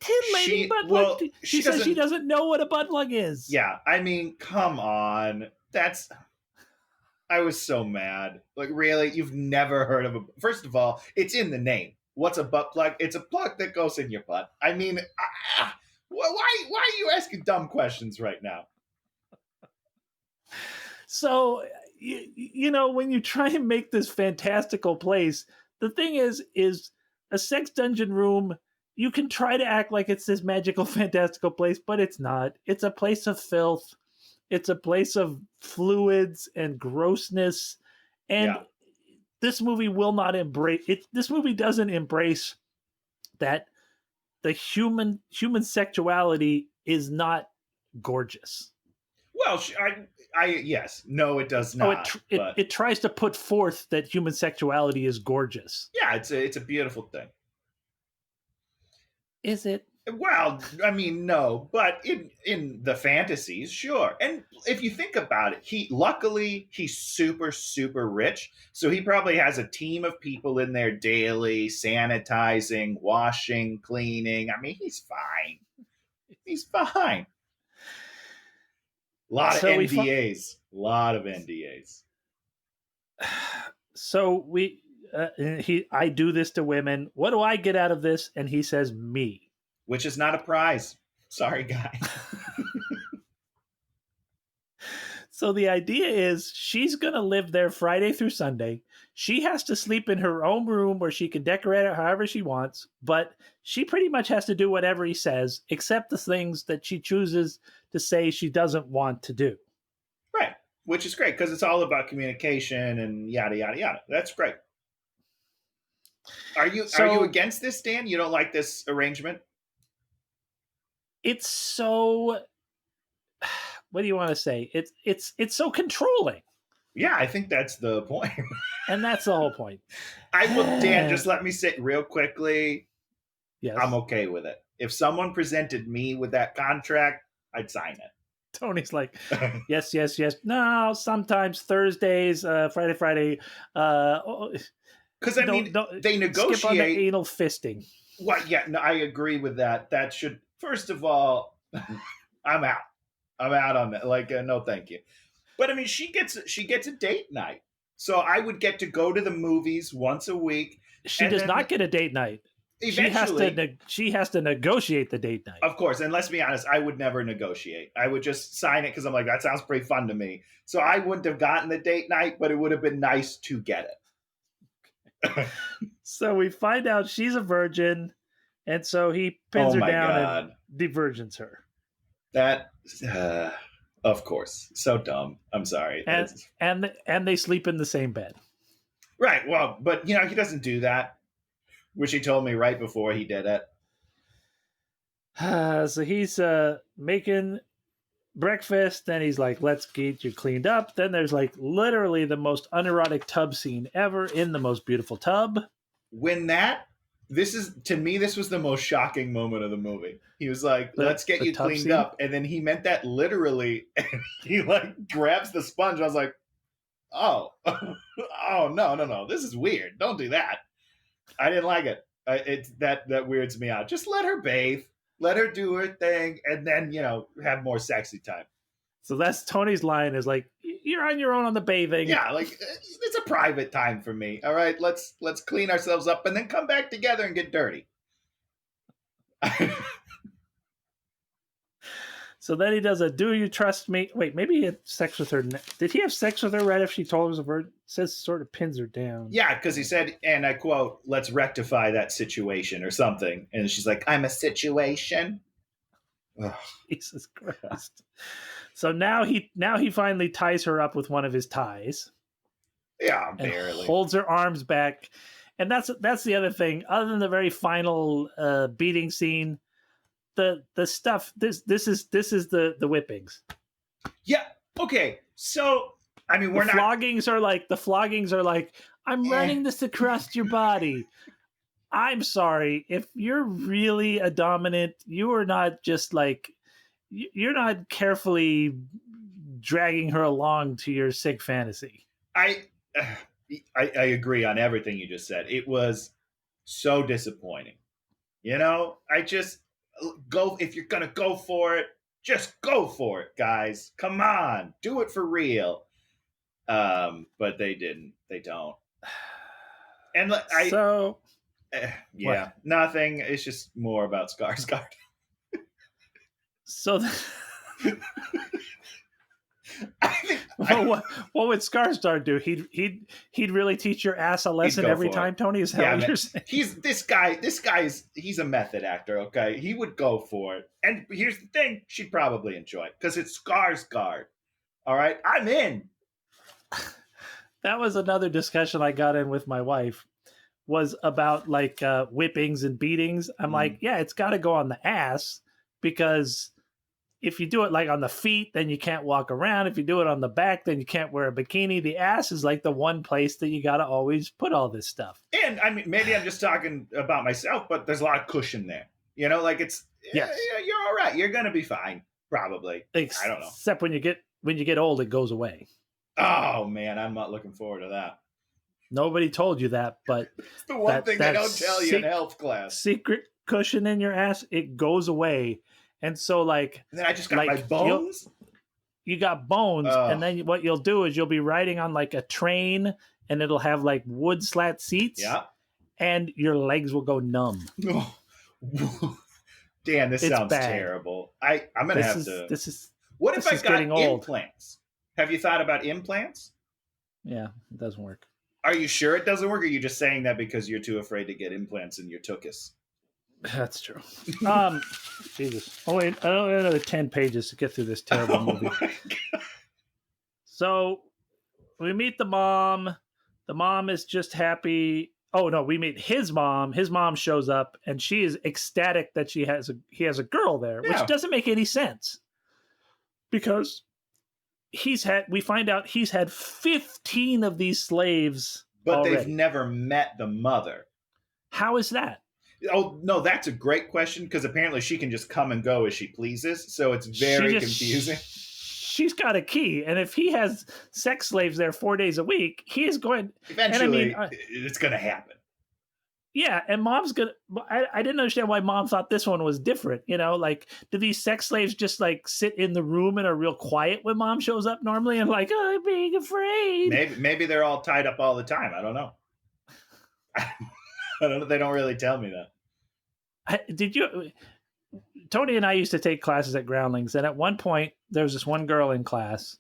titillating butt plug. She says she doesn't know what a butt plug is. Yeah. I mean, come on. I was so mad. Like, really? You've never heard of first of all, it's in the name. What's a butt plug? It's a plug that goes in your butt. I mean, why are you asking dumb questions right now? So, you know, when you try and make this fantastical place, the thing is a sex dungeon room, you can try to act like it's this magical, fantastical place, but it's not. It's a place of filth. It's a place of fluids and grossness. And this movie will not embrace it. This movie doesn't embrace that the human sexuality is not gorgeous. Well, yes. No, it does not. It tries to put forth that human sexuality is gorgeous. Yeah, it's a beautiful thing. Is it? Well, I mean, no, but in the fantasies, sure. And if you think about it, he's super, super rich. So he probably has a team of people in there daily, sanitizing, washing, cleaning. I mean, he's fine. He's fine. A lot of NDAs. So I do this to women. What do I get out of this? And he says, me. Which is not a prize. Sorry, guy. So the idea is she's going to live there Friday through Sunday. She has to sleep in her own room where she can decorate it however she wants, but she pretty much has to do whatever he says, except the things that she chooses to say she doesn't want to do. Right. Which is great because it's all about communication and yada, yada, yada. That's great. Are you against this, Dan? You don't like this arrangement? It's so, what do you want to say? It's so controlling. Yeah, I think that's the point. And that's the whole point. Dan, just let me say real quickly. Yes. I'm okay with it. If someone presented me with that contract, I'd sign it. Tony's like, yes. No, sometimes Thursdays, Friday. Because I mean, they negotiate. Skip on the anal fisting. Well, yeah, no, I agree with that. That should, first of all, I'm out. I'm out on that. Like, no, thank you. But I mean, she gets a date night, so I would get to go to the movies once a week. She does not get a date night. Eventually, she has to negotiate the date night. Of course, and let's be honest, I would never negotiate. I would just sign it because I'm like, that sounds pretty fun to me. So I wouldn't have gotten the date night, but it would have been nice to get it. So we find out she's a virgin, and so he pins her down and de-virgins her. That, of course, so dumb. I'm sorry. And they sleep in the same bed. Right. Well, but he doesn't do that, which he told me right before he did it. So he's making breakfast, and he's like, let's get you cleaned up. Then there's like literally the most unerotic tub scene ever in the most beautiful tub. When that this is, to me, this was the most shocking moment of the movie. He was like, let's get the you tub cleaned scene? up. And then he meant that literally. And he like grabs the sponge. I was like, oh, oh, no. This is weird. Don't do that. I didn't like it. It's that weirds me out. Just let her bathe. Let her do her thing. And then, have more sexy time. So that's Tony's line is like, you're on your own on the bathing. Yeah, like it's a private time for me. All right, let's clean ourselves up and then come back together and get dirty. So then he does a "Do you trust me?" Wait, maybe he had sex with her. Did he have sex with her right after she told him it was a virgin? It says sort of pins her down. Yeah, because he said, and I quote, "Let's rectify that situation" or something. And she's like, "I'm a situation." Ugh. Jesus Christ. So now he finally ties her up with one of his ties. Yeah, And barely. holds her arms back. And that's the other thing. Other than the very final beating scene, the stuff this is the whippings. Yeah. Okay. So I mean, The floggings are like I'm running this across your body. I'm sorry, if you're really a dominant, you are not just like, you're not carefully dragging her along to your sick fantasy. I agree on everything you just said. It was so disappointing. I just go, if you're gonna go for it, just go for it, guys. Come on, do it for real. But they didn't. They don't. And yeah, what? Nothing. It's just more about Skarsgård. So, what would Skarsgård do? He'd really teach your ass a lesson every time, Tony. Is that what you're saying? He's a method actor. Okay, he would go for it. And here's the thing: she'd probably enjoy it because it's Skarsgård. All right, I'm in. That was another discussion I got in with my wife. Was about like whippings and beatings. I'm like, yeah, it's got to go on the ass, because if you do it like on the feet, then you can't walk around. If you do it on the back, then you can't wear a bikini. The ass is like the one place that you got to always put all this stuff. And I mean, maybe I'm just talking about myself, but there's a lot of cushion there. Like it's, yes. You're all right. You're gonna be fine, probably. I don't know. Except when you get old, it goes away. Oh man, I'm not looking forward to that. Nobody told you that, but it's the one thing they don't tell you in health class. Secret cushion in your ass, it goes away. And so like, and then I just got my bones. You got bones, and then what you'll do is you'll be riding on like a train, and it'll have like wood slat seats. Yeah. And your legs will go numb. Dan, this sounds terrible. I'm gonna have to. What if I got implants? Have you thought about implants? Yeah, it doesn't work. Are you sure it doesn't work? Or are you just saying that because you're too afraid to get implants in your tuchus? That's true. Jesus. Oh wait, I don't have another 10 pages to get through this terrible movie. So we meet the mom. The mom is just happy. Oh no, we meet his mom. His mom shows up and she is ecstatic that he has a girl there, which doesn't make any sense. Because we find out he's had 15 of these slaves. But already. They've never met the mother. How is that? Oh, no, that's a great question, because apparently she can just come and go as she pleases, so it's very confusing. She's got a key, and if he has sex slaves there 4 days a week, he is going... Eventually, it's going to happen. Yeah, and mom's going to... I didn't understand why mom thought this one was different, like, do these sex slaves just, like, sit in the room and are real quiet when mom shows up normally and like, oh, I'm being afraid? Maybe they're all tied up all the time. I don't know. I don't know. They don't really tell me that. Tony and I used to take classes at Groundlings, and at one point there was this one girl in class,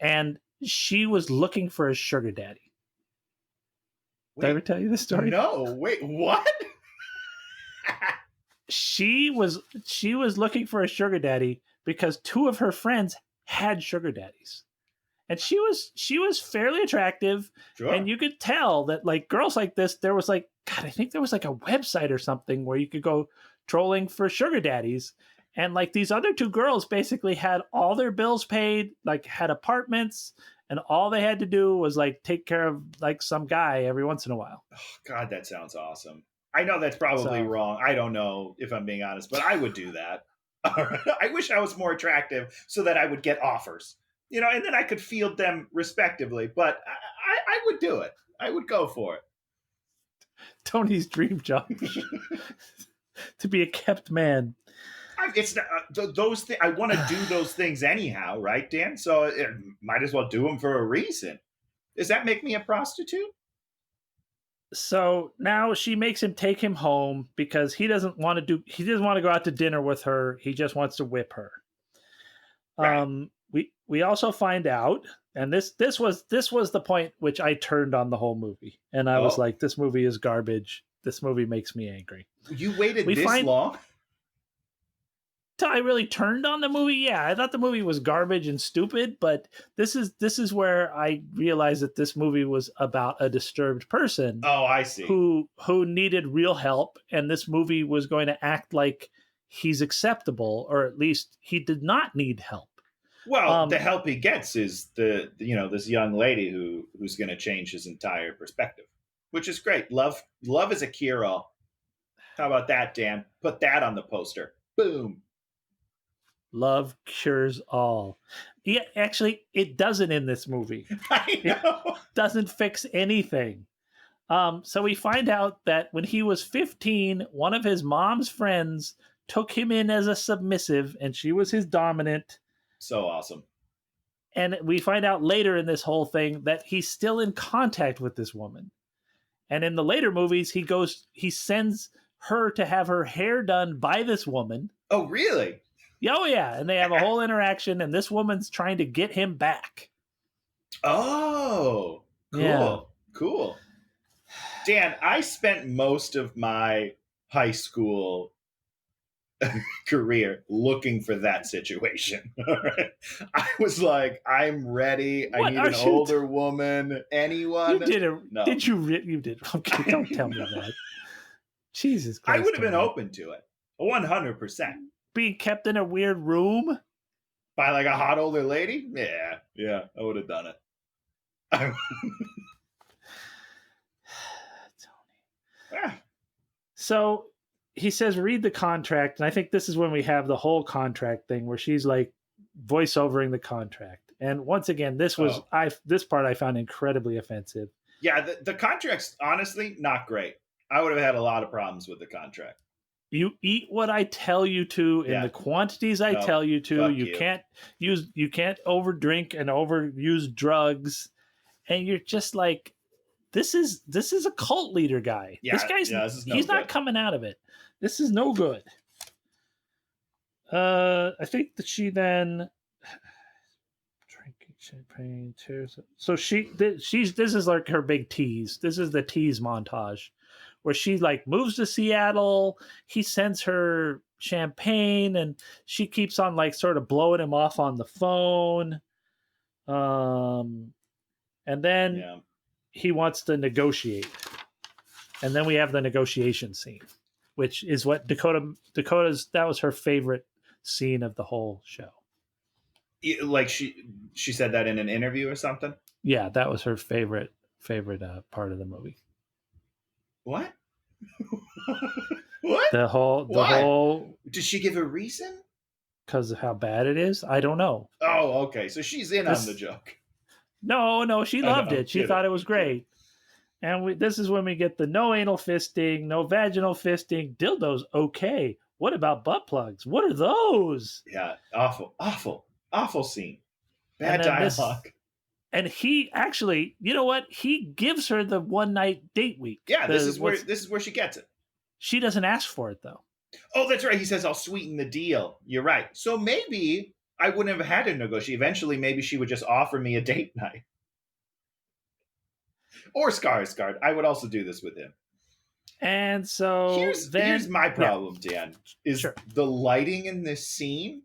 and she was looking for a sugar daddy. Did I ever tell you this story? No. Wait, what? She was looking for a sugar daddy because two of her friends had sugar daddies. And she was fairly attractive, sure. And you could tell that like girls like this, there was like, God, I think there was like a website or something where you could go trolling for sugar daddies. And like these other two girls basically had all their bills paid, like had apartments, and all they had to do was like take care of like some guy every once in a while. Oh, God, that sounds awesome. I know that's probably So wrong. I don't know if I'm being honest, but I would do that. I wish I was more attractive so that I would get offers, and then I could field them respectively. But I would do it. I would go for it. Tony's dream job to be a kept man. It's not, those things. I want to do those things anyhow, right, Dan? So might as well do them for a reason. Does that make me a prostitute? So now she makes him take him home because he doesn't want to go out to dinner with her. He just wants to whip her. Right. We also find out, and this was the point which I turned on the whole movie, and I was Oh, like, this movie is garbage. This movie makes me angry. you waited We this find long? till I really turned on the movie. Yeah, I thought the movie was garbage and stupid, but this is where I realized that this movie was about a disturbed person Oh, I see. who needed real help, and this movie was going to act like he's acceptable, or at least he did not need help. Well, the help he gets is this young lady who's going to change his entire perspective, which is great. Love is a cure all. How about that, Dan? Put that on the poster. Boom. Love cures all. Yeah, actually, it doesn't in this movie. I know. It doesn't fix anything. So we find out that when he was 15, one of his mom's friends took him in as a submissive, and she was his dominant. So awesome. And we find out later in this whole thing that he's still in contact with this woman. And in the later movies, he sends her to have her hair done by this woman. Oh, really? Oh, yeah. And they have a whole interaction, and this woman's trying to get him back. Oh, cool. Yeah. Cool. Dan, I spent most of my high school career looking for that situation. I was like, I'm ready. I need an older woman. Anyone? You did it. No. Did you? You did. Okay, don't tell me that. Jesus Christ. I would have been open to it. 100%. Being kept in a weird room? By like a hot older lady? Yeah, I would have done it. So he says, read the contract. And I think this is when we have the whole contract thing where she's like voiceovering the contract. And once again, this part I found incredibly offensive. Yeah, the contract's honestly not great. I would have had a lot of problems with the contract. You eat what I tell you to in the quantities I tell you to. You can't overdrink and overuse drugs. And you're just like, this is a cult leader guy. Yeah, this guy's he's not coming out of it. This is no good. I think that she then drinking champagne tears. So this is like her big tease. This is the tease montage where she like moves to Seattle. He sends her champagne, and she keeps on like sort of blowing him off on the phone. And then he wants to negotiate. And then we have the negotiation scene, which is what Dakota's that was her favorite scene of the whole show. Like she said that in an interview or something? Yeah, that was her favorite part of the movie. What? What? The whole. Did she give a reason? Because of how bad it is? I don't know. Oh, okay. So she's in on the joke. No, she loved it. She thought it was great. And this is when we get the no anal fisting, no vaginal fisting, dildos. Okay. What about butt plugs? What are those? Yeah, awful scene. Bad dialogue. And he actually, you know what? He gives her the one night date week. Yeah, this is where she gets it. She doesn't ask for it though. Oh, that's right. He says, "I'll sweeten the deal." You're right. So maybe I wouldn't have had to negotiate. Eventually, maybe she would just offer me a date night. Or Skarsgård. I would also do this with him. And so here's my problem, Dan. Is the lighting in this scene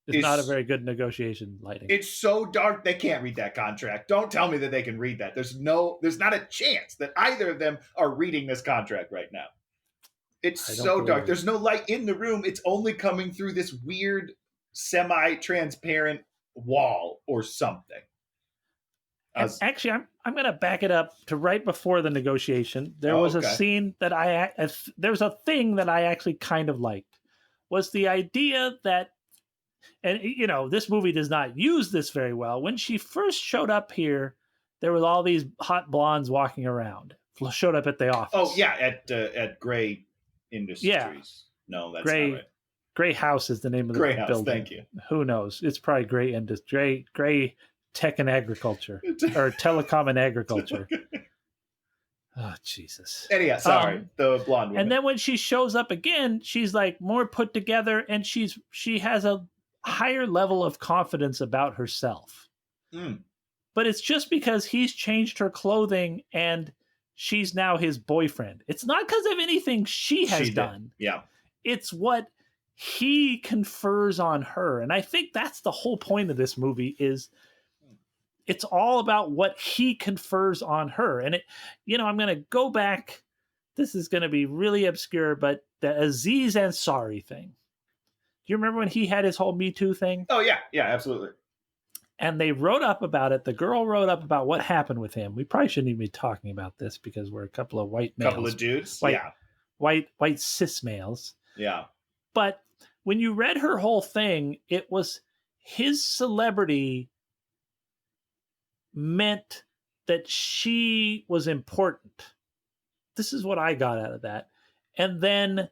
is not a very good negotiation lighting. It's so dark they can't read that contract. Don't tell me that they can read that. There's not a chance that either of them are reading this contract right now. It's so dark. There's no light in the room. It's only coming through this weird semi-transparent wall or something. And actually, I'm going to back it up to right before the negotiation. There was a scene that there was a thing that I actually kind of liked, was the idea that, and this movie does not use this very well. When she first showed up here, there was all these hot blondes walking around. Showed up at the office. Oh yeah, at Gray Industries. Yeah. No, that's Gray, not right. Gray House is the name of the Gray House, building. thank you. Who knows? It's probably Gray Industry, Gray Tech and Agriculture, or Telecom and Agriculture. Oh, Jesus. Anyhow, sorry, the blonde woman. And then when she shows up again, she's like more put together, and she has a higher level of confidence about herself. But it's just because he's changed her clothing and she's now his boyfriend. It's not because of anything she has done. Yeah. It's what he confers on her. And I think that's the whole point of this movie, is it's all about what he confers on her. And I'm going to go back. This is going to be really obscure, but the Aziz Ansari thing. Do you remember when he had his whole Me Too thing? Oh yeah. Yeah, absolutely. And they wrote up about it. The girl wrote up about what happened with him. We probably shouldn't even be talking about this because we're a couple of white males. Couple of dudes. White cis males. Yeah. But when you read her whole thing, it was his celebrity meant that she was important. This is what I got out of that. And then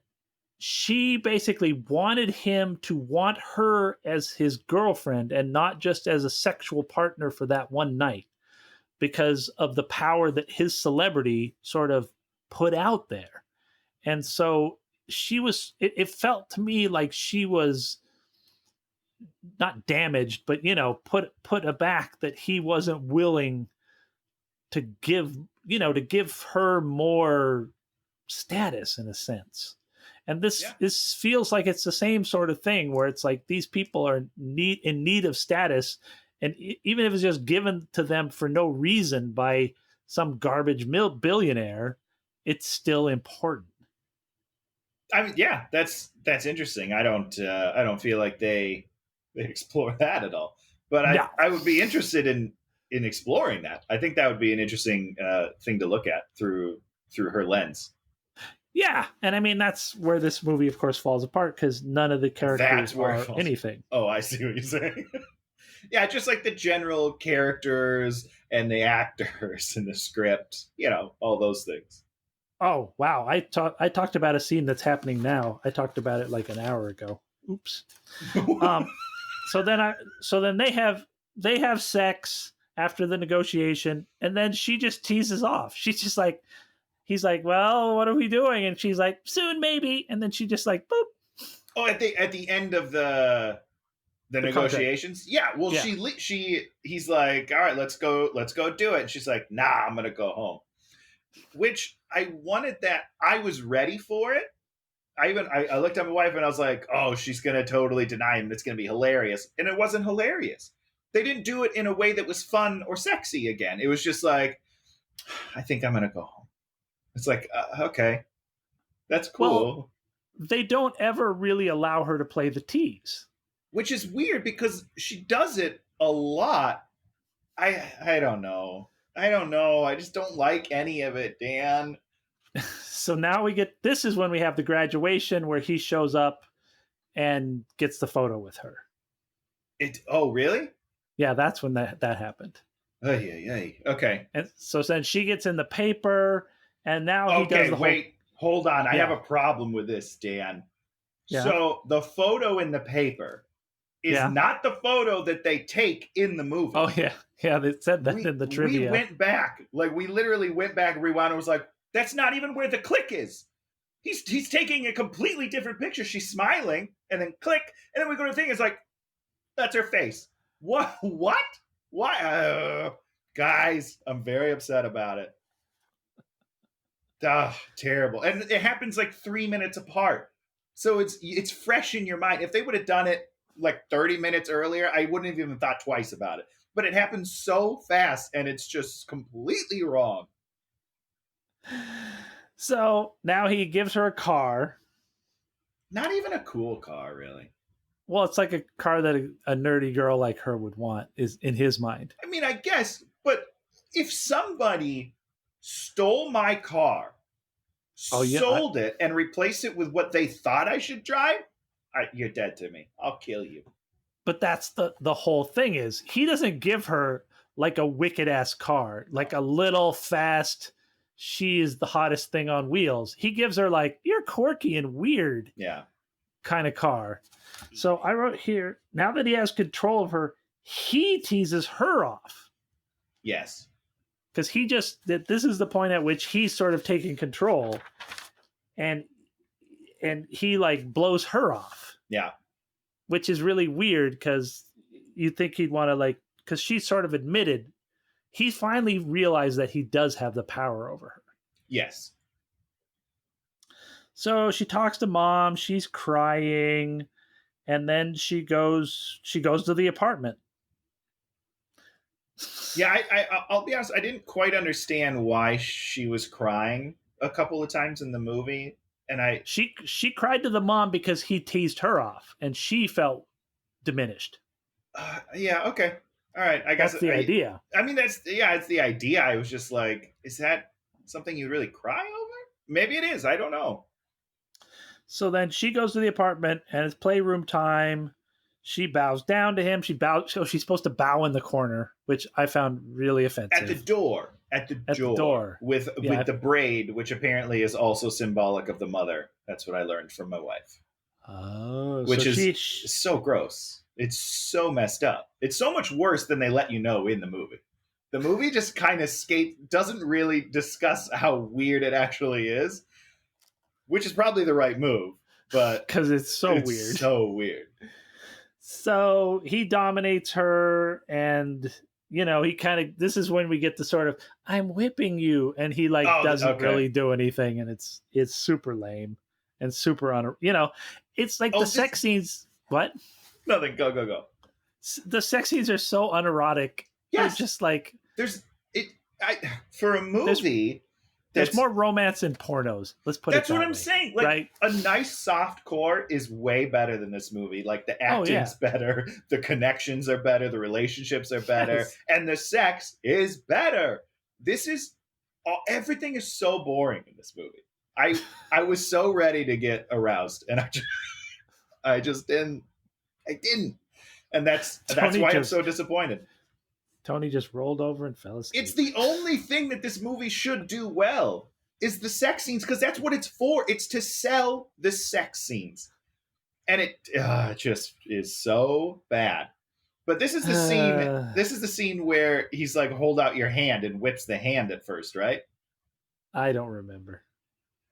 she basically wanted him to want her as his girlfriend and not just as a sexual partner for that one night, because of the power that his celebrity sort of put out there. And so it felt to me like she was not damaged, but, put aback that he wasn't willing to give her more status, in a sense. And this feels like it's the same sort of thing, where it's like these people are in need of status. And even if it's just given to them for no reason by some garbage billionaire, it's still important. I mean, yeah, that's interesting. I don't feel like they explore that at all. But I would be interested in exploring that. I think that would be an interesting thing to look at through her lens. Yeah, and I mean, that's where this movie, of course, falls apart, because none of the characters are anything. Oh, I see what you're saying. Yeah, just like the general characters and the actors and the script, all those things. Oh, wow. I talked about a scene that's happening now. I talked about it like an hour ago. Oops. So then they have sex after the negotiation, and then she just teases off. She's just like, he's like, well, what are we doing? And she's like, soon, maybe. And then she just like, boop. Oh, at the end of the negotiations? Contract. Yeah. Well, yeah. He's like, all right, let's go do it. And she's like, nah, I'm going to go home. Which I wanted that. I was ready for it. I looked at my wife and I was like, oh, she's going to totally deny him. It's going to be hilarious. And it wasn't hilarious. They didn't do it in a way that was fun or sexy again. It was just like, I think I'm going to go home. It's like, okay, that's cool. Well, they don't ever really allow her to play the tease. Which is weird because she does it a lot. I don't know. I just don't like any of it, Dan. So now this is when we have the graduation where he shows up and gets the photo with her. Oh, really? Yeah, that's when that happened. Okay. And so then she gets in the paper, and now he does the whole... Wait, hold on. I have a problem with this, Dan. Yeah. So the photo in the paper is not the photo that they take in the movie. Oh, yeah. Yeah, they said that in the trivia. We went back. We literally went back and rewound and was like, that's not even where the click is. He's taking a completely different picture. She's smiling, and then click, and then we go to the thing. It's like, that's her face. What? Why? Guys, I'm very upset about it. Terrible. And it happens 3 minutes apart. So it's fresh in your mind. If they would have done it 30 minutes earlier, I wouldn't have even thought twice about it. But it happens so fast, and it's just completely wrong. So now he gives her a car. Not even a cool car, really. Well, it's like a car that a nerdy girl like her would want, is in his mind. I mean, I guess, But if somebody stole my car, Oh, yeah, sold it, and replaced it with what they thought I should drive, you're dead to me. I'll kill you. but that's the whole thing is he doesn't give her like a wicked ass car, like a little fast, she is the hottest thing on wheels. He gives her like, you're quirky and weird Yeah. kind of car. So I wrote here, now that he has control of her, he teases her off. Yes. Because this is the point at which he's sort of taking control, and he like blows her off. Yeah. Which is really weird because you think he'd want to like, because she sort of admitted he finally realized that he does have the power over her. Yes. So she talks to mom, she's crying, and then she goes to the apartment. Yeah, I'll be honest, I didn't quite understand why she was crying a couple of times in the movie. And she cried to the mom because he teased her off, and she felt diminished. Yeah, okay. All right, I guess that's the idea. I mean, it's the idea. I was just like, is that something you really cry over? Maybe it is. I don't know. So then she goes to the apartment, and it's playroom time. She bows down to him. So she's supposed to bow in the corner, which I found really offensive. At the door. With the braid, which apparently is also symbolic of the mother. That's what I learned from my wife. Oh, which is so gross. It's so messed up. It's so much worse than they let you know in the movie. The movie just kind of doesn't really discuss how weird it actually is, which is probably the right move, but because it's so weird. So he dominates her, and he kind of, this is when we get the sort of, I'm whipping you, and he like doesn't really do anything, and it's super lame and super it's like the sex scenes. What? Nothing. Go. The sex scenes are so unerotic. Yes. They're just like for a movie. There's more romance in pornos. Let's put it that way. That's what I'm saying. Like, right? A nice soft core is way better than this movie. Like, the acting's better, the connections are better, the relationships are better, and the sex is better. Everything is so boring in this movie. I was so ready to get aroused, and I just didn't. I didn't, and that's why I'm so disappointed. Tony just rolled over and fell asleep. It's the only thing that this movie should do well is the sex scenes, because that's what it's for. It's to sell the sex scenes. And it just is so bad. But this is the scene. This is the scene where he's like, hold out your hand, and whips the hand at first, right? I don't remember.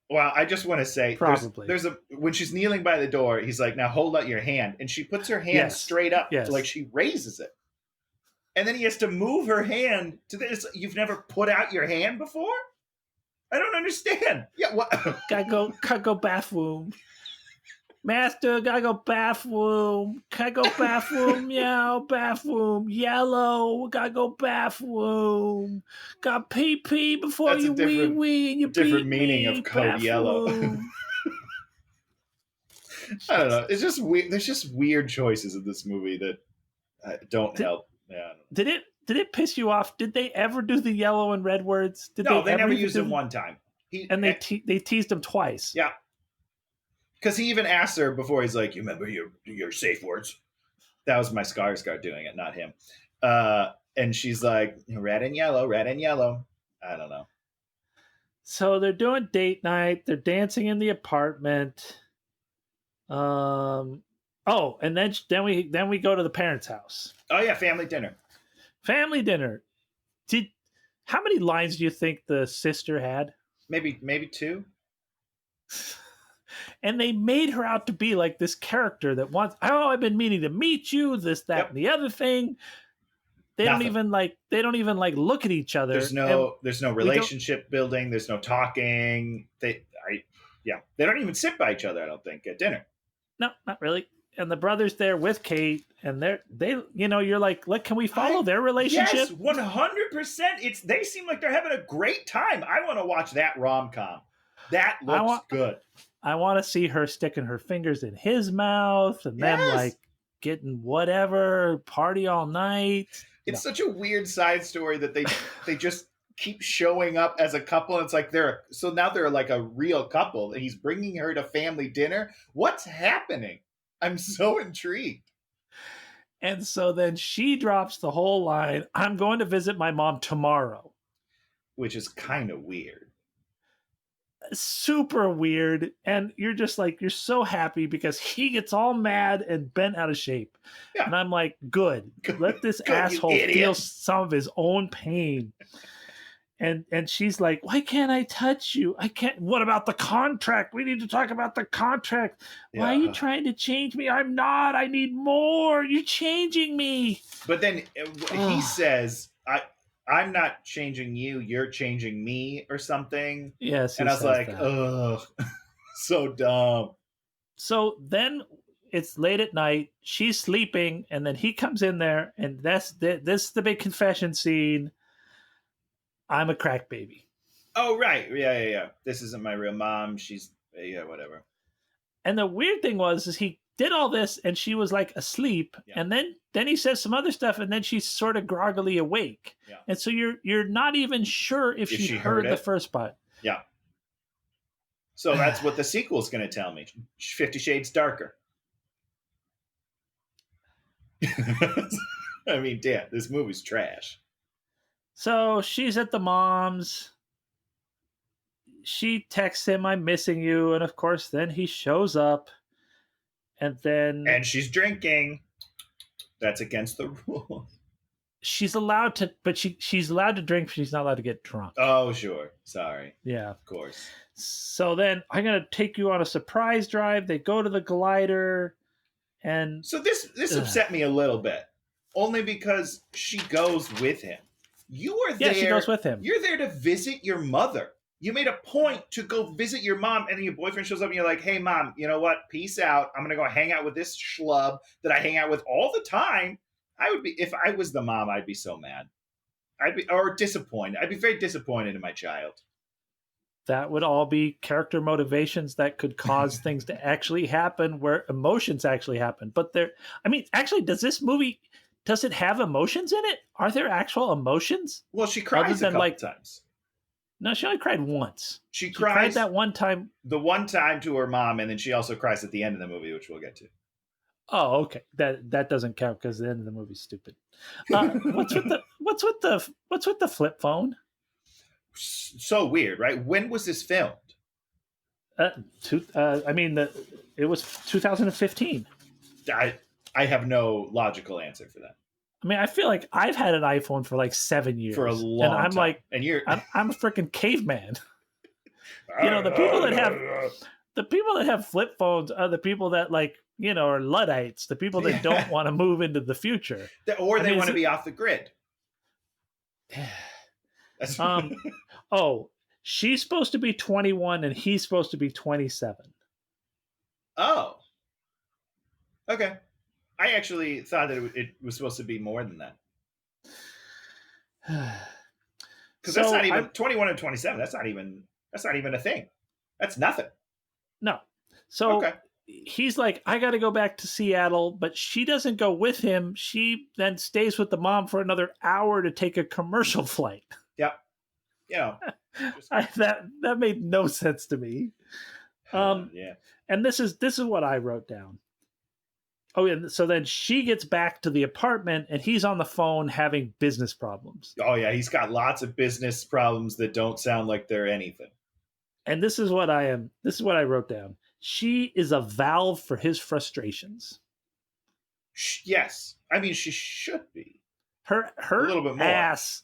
Well, I just want to say, probably when she's kneeling by the door, he's like, now hold out your hand. And she puts her hand straight up, like she raises it. And then he has to move her hand to this. You've never put out your hand before? I don't understand. Yeah, what? Gotta go bathroom. Master, gotta go bathroom. Gotta go bathroom, meow, bathroom. Yellow, gotta go bathroom. Got pee before That's you wee and you different meaning of code bathroom. Yellow. I don't know. It's just weird. There's just weird choices in this movie that don't help. Yeah. Did it piss you off? Did they ever do the yellow and red words? No, they never used them one time. They teased him twice. Yeah. Because he even asked her before, he's like, you remember your safe words? That was my Skarsgård doing it, not him. And she's like, red and yellow. I don't know. So they're doing date night. They're dancing in the apartment. And then we go to the parents' house. Oh yeah, family dinner. How many lines do you think the sister had? Maybe 2. And they made her out to be like this character that wants, I've been meaning to meet you, this, that, and the other thing. They don't even look at each other. There's no relationship building. There's no talking. They don't even sit by each other, I don't think, at dinner. No, not really. And the brother's there with Kate, and you're like, can we follow their relationship? Yes, 100%. They seem like they're having a great time. I want to watch that rom-com. That looks good. I want to see her sticking her fingers in his mouth and them like getting whatever, party all night. It's such a weird side story that they just keep showing up as a couple. It's like so now they're like a real couple. And he's bringing her to family dinner. What's happening? I'm so intrigued. And so then she drops the whole line, I'm going to visit my mom tomorrow. Which is kind of weird. Super weird. And you're just like, you're so happy because he gets all mad and bent out of shape. Yeah. And I'm like, good. Let this Good, asshole you idiot. feel some of his own pain. And she's like, why can't I touch you? I can't. What about the contract? We need to talk about the contract. Why are you trying to change me? I'm not. I need more. You're changing me. But then he says, I'm not changing you. You're changing me or something. Yes. And I was like, ugh, so dumb. So then it's late at night. She's sleeping. And then he comes in there. And this is the big confession scene. I'm a crack baby. Oh, right. Yeah. This isn't my real mom. She's, whatever. And the weird thing is he did all this and she was like asleep. Yeah. And then he says some other stuff and then she's sort of groggily awake. Yeah. And so you're not even sure if she heard the first part. Yeah. So that's what the sequel is going to tell me. 50 Shades Darker. I mean, damn, this movie's trash. So she's at the mom's. She texts him, I'm missing you. And of course, then he shows up. And she's drinking. That's against the rules. She's allowed to, but she's allowed to drink. But she's not allowed to get drunk. Oh, sure. Sorry. Yeah. Of course. So then I'm going to take you on a surprise drive. They go to the glider. And so this upset me a little bit. Only because she goes with him. You are there. Yeah, she goes with him. You're there to visit your mother. You made a point to go visit your mom, and then your boyfriend shows up, and you're like, hey, Mom, you know what? Peace out. I'm going to go hang out with this schlub that I hang out with all the time. If I was the mom, I'd be so mad. Or disappointed. I'd be very disappointed in my child. That would all be character motivations that could cause things to actually happen where emotions actually happen. But actually, does it have emotions in it? Are there actual emotions? Well, she cries a couple times. No, she only cried once. She cried that one time. The one time to her mom, and then she also cries at the end of the movie, which we'll get to. Oh, okay. That doesn't count because the end of the movie's stupid. What's with the flip phone? So weird, right? When was this filmed? It was 2015. I have no logical answer for that. I mean, I feel like I've had an iPhone for like 7 years. For a long time. And I'm like, I'm a freaking caveman. The people that have flip phones are the people that are Luddites, the people that don't want to move into the future. Or they want to be off the grid. She's supposed to be 21 and he's supposed to be 27. Oh. Okay. I actually thought that it was supposed to be more than that. Because that's not even 21 and 27. That's not even a thing. That's nothing. No. So he's like, I got to go back to Seattle, but she doesn't go with him. She then stays with the mom for another hour to take a commercial flight. Yep. That made no sense to me. Yeah. And this is what I wrote down. Oh, yeah. So then she gets back to the apartment and he's on the phone having business problems. Oh, yeah. He's got lots of business problems that don't sound like they're anything. And this is what I wrote down. She is a valve for his frustrations. Yes. I mean, she should be. Her a little bit more. Ass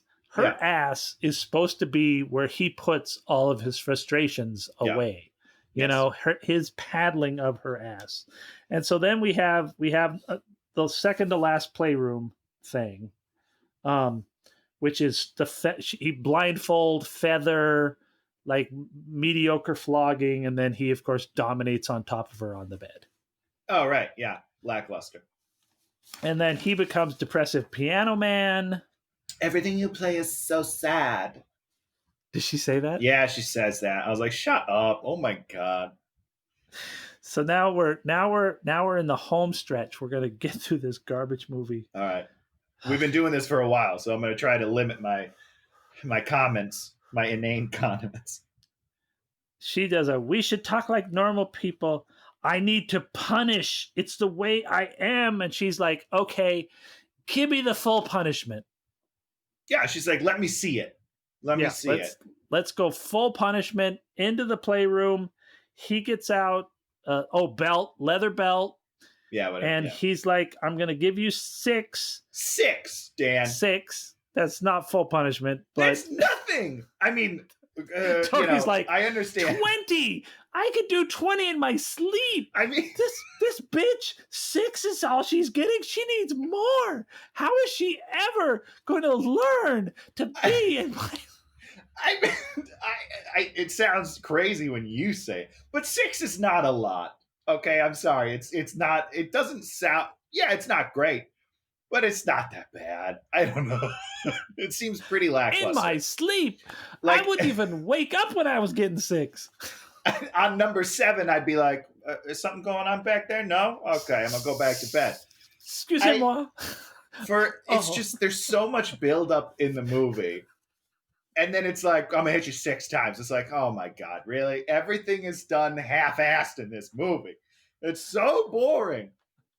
is supposed to be where he puts all of his frustrations away. His paddling of her ass. And so then we have the second to last playroom thing, which is he blindfold, feather, like mediocre flogging, and then he of course dominates on top of her on the bed. Oh right, yeah, lackluster. And then he becomes depressive piano man. Everything you play is so sad. Did she say that? Yeah, she says that. I was like, shut up. Oh my God. So now we're in the home stretch. We're gonna get through this garbage movie. All right. We've been doing this for a while, so I'm going to try to limit my comments, my inane comments. She does we should talk like normal people. I need to punish. It's the way I am. And she's like, okay, give me the full punishment. Yeah, she's like, let me see it. Let me see it. Let's go full punishment into the playroom. He gets out, belt, leather belt. Yeah, whatever. And he's like, I'm going to give you 6. 6, Dan. 6. That's not full punishment. But that's nothing. I mean, Tony's like, I understand. 20. I could do 20 in my sleep. I mean, this bitch, 6 is all she's getting. She needs more. How is she ever going to learn to be in my... It sounds crazy when you say it, but 6 is not a lot. Okay, I'm sorry. It's not. It doesn't sound. Yeah, it's not great, but it's not that bad. I don't know. It seems pretty lackluster. In my sleep, I wouldn't even wake up when I was getting 6. On number 7, I'd be like, "Is something going on back there?" No. Okay, I'm gonna go back to bed. Excusez-moi. It's just there's so much buildup in the movie. And then it's like, I'm going to hit you 6 times. It's like, oh my God, really? Everything is done half-assed in this movie. It's so boring.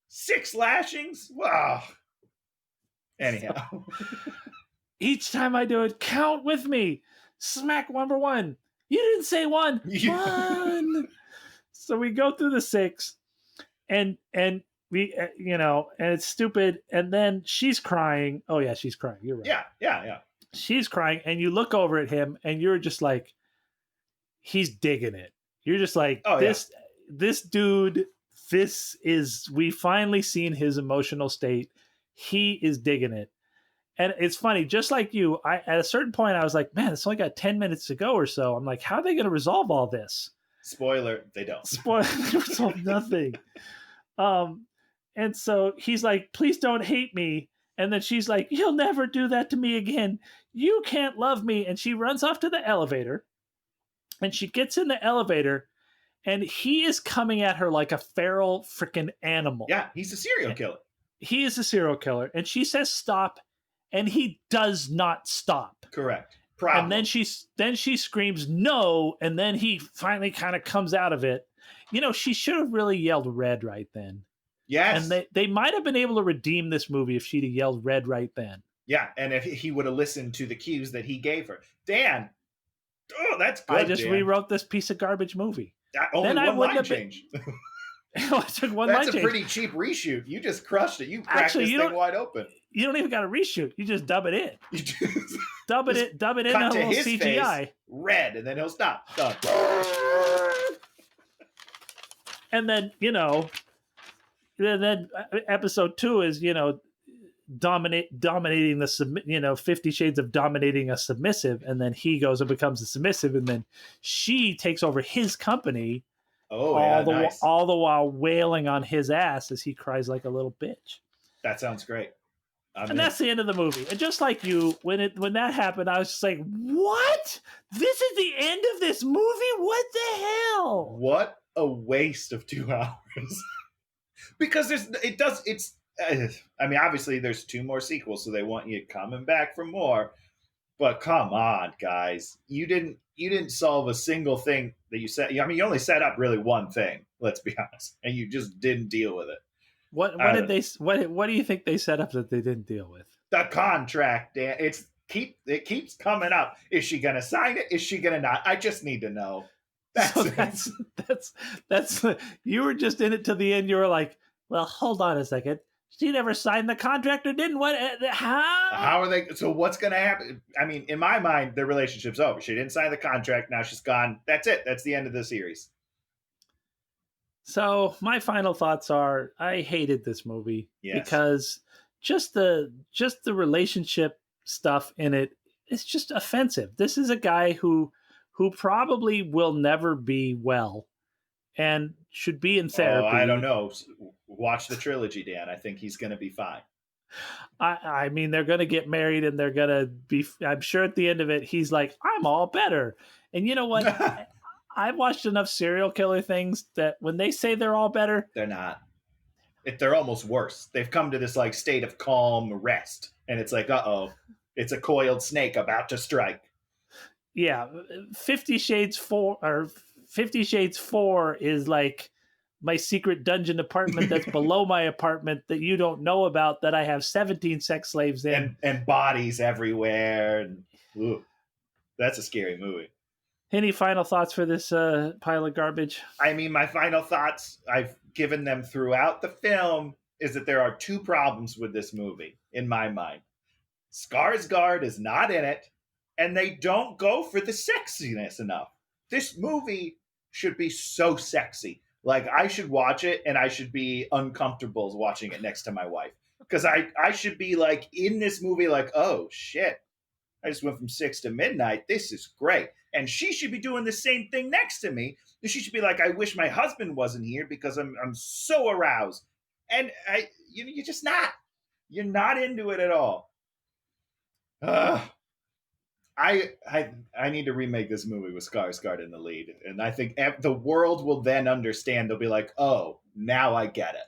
6 lashings? Wow. Anyhow. Each time I do it, count with me. Smack number 1. You didn't say 1. 1. So we go through the 6. And we, and it's stupid. And then she's crying. Oh, yeah, she's crying. You're right. Yeah. She's crying, and you look over at him, and you're just like, he's digging it. You're just like, this dude, we finally seen his emotional state. He is digging it. And it's funny, just like you, at a certain point, I was like, man, it's only got 10 minutes to go or so. I'm like, how are they going to resolve all this? Spoiler, they don't. They resolve nothing. And so he's like, please don't hate me. And then she's like, you'll never do that to me again. You can't love me. And she runs off to the elevator. And she gets in the elevator. And he is coming at her like a feral freaking animal. Yeah, he's a serial killer. He is a serial killer. And she says stop. And he does not stop. Correct. Problem. And then she screams no. And then he finally kind of comes out of it. She should have really yelled red right then. Yes. And they might have been able to redeem this movie if she'd have yelled red right then. Yeah, and if he would have listened to the cues that he gave her. Dan, that's good, I just Dan. rewrote this piece of garbage movie. Only one line change. I took one line change. That's a pretty cheap reshoot. You just crushed it. You cracked this thing wide open. You don't even got to reshoot. You just dub it in. You just dub it in a little CGI. Face, red, and then he'll stop. Done. And then, then episode 2 is, dominating the 50 Shades of dominating a submissive, and then he goes and becomes a submissive, and then she takes over his company. All the while wailing on his ass as he cries like a little bitch. That sounds great. That's the end of the movie. And just like you, when that happened, I was just like, "What? This is the end of this movie? What the hell? What a waste of 2 hours!" Because obviously there's 2 more sequels, so they want you coming back for more. But come on, guys, you didn't solve a single thing that you said. I mean, you only set up really one thing. Let's be honest, and you just didn't deal with it. What do you think they set up that they didn't deal with? The contract, Dan. It keeps coming up. Is she gonna sign it? Is she gonna not? I just need to know. That's you were just in it to the end. You were like, well, hold on a second. She never signed the contract or didn't. What? How are they? So what's going to happen? I mean, in my mind, the relationship's over. She didn't sign the contract. Now she's gone. That's it. That's the end of the series. So my final thoughts are: I hated this movie because just the relationship stuff in it is just offensive. This is a guy who probably will never be well and should be in therapy. Oh, I don't know. Watch the trilogy, Dan. I think he's going to be fine. I mean, they're going to get married and they're going to be, I'm sure at the end of it, he's like, I'm all better. And you know what? I've watched enough serial killer things that when they say they're all better, they're not. They're almost worse. They've come to this like state of calm rest. and it's like, uh-oh, it's a coiled snake about to strike. Yeah, 50 Shades 4 or 50 Shades 4 is like my secret dungeon apartment that's below my apartment that you don't know about, that I have 17 sex slaves in. And bodies everywhere. And, ooh, that's a scary movie. Any final thoughts for this pile of garbage? I mean, my final thoughts, I've given them throughout the film, is that there are two problems with this movie, in my mind. Skarsgård is not in it, and they don't go for the sexiness enough. This movie should be so sexy. Like, I should watch it, and I should be uncomfortable watching it next to my wife. Because I should be, like, in this movie, like, oh, shit. I just went from 6 to midnight. This is great. And she should be doing the same thing next to me. She should be like, I wish my husband wasn't here because I'm so aroused. And you're just not. You're not into it at all. I need to remake this movie with Skarsgård in the lead, and I think the world will then understand. They'll be like, "Oh, now I get it."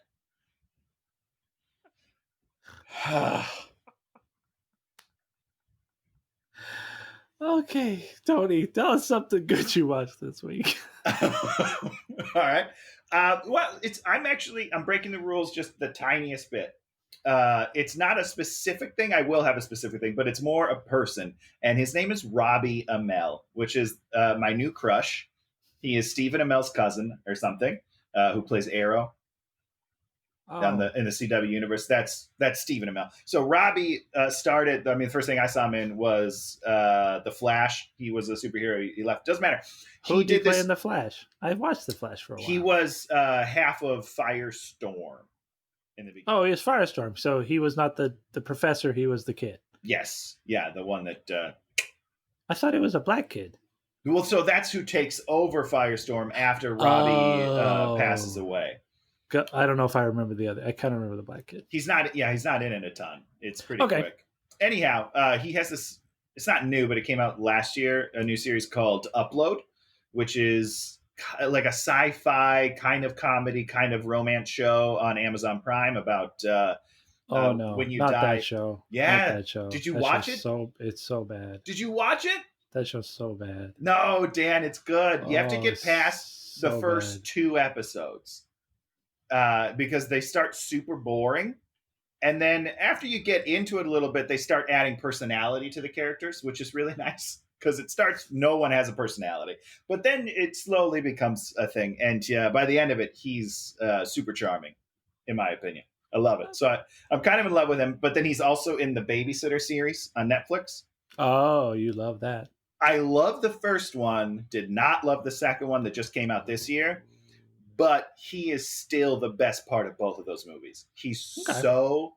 Okay, Tony, tell us something good you watched this week. All right. Well, I'm breaking the rules just the tiniest bit. It's not a specific thing. I will have a specific thing, but it's more a person, and his name is Robbie Amell, which is my new crush. He is Stephen Amell's cousin or something, who plays Arrow in the CW universe. That's Stephen Amell. So Robbie started. I mean, the first thing I saw him in was The Flash. He was a superhero. He left. Doesn't matter. Who did play in The Flash? I watched The Flash for a while. He was half of Firestorm. In the beginning. Oh, he was Firestorm. So he was not the professor. He was the kid. Yes. Yeah, the one that... I thought it was a black kid. Well, so that's who takes over Firestorm after Robbie passes away. I don't know if I remember the other. I kind of remember the black kid. He's not in it a ton. It's pretty quick. Anyhow, he has this... It's not new, but it came out last year. A new series called Upload, which is... like a sci-fi kind of comedy, kind of romance show on Amazon Prime about when you not die. That show. Yeah, not that show. Did you that watch it? It's so bad. Did you watch it? That show's so bad. No, Dan, it's good. You have to get past the first 2 episodes because they start super boring, and then after you get into it a little bit, they start adding personality to the characters, which is really nice. Because it starts, no one has a personality. But then it slowly becomes a thing. And by the end of it, he's super charming, in my opinion. I love it. So I'm kind of in love with him. But then he's also in the Babysitter series on Netflix. Oh, you love that. I love the first one. Did not love the second one that just came out this year. But he is still the best part of both of those movies. He's so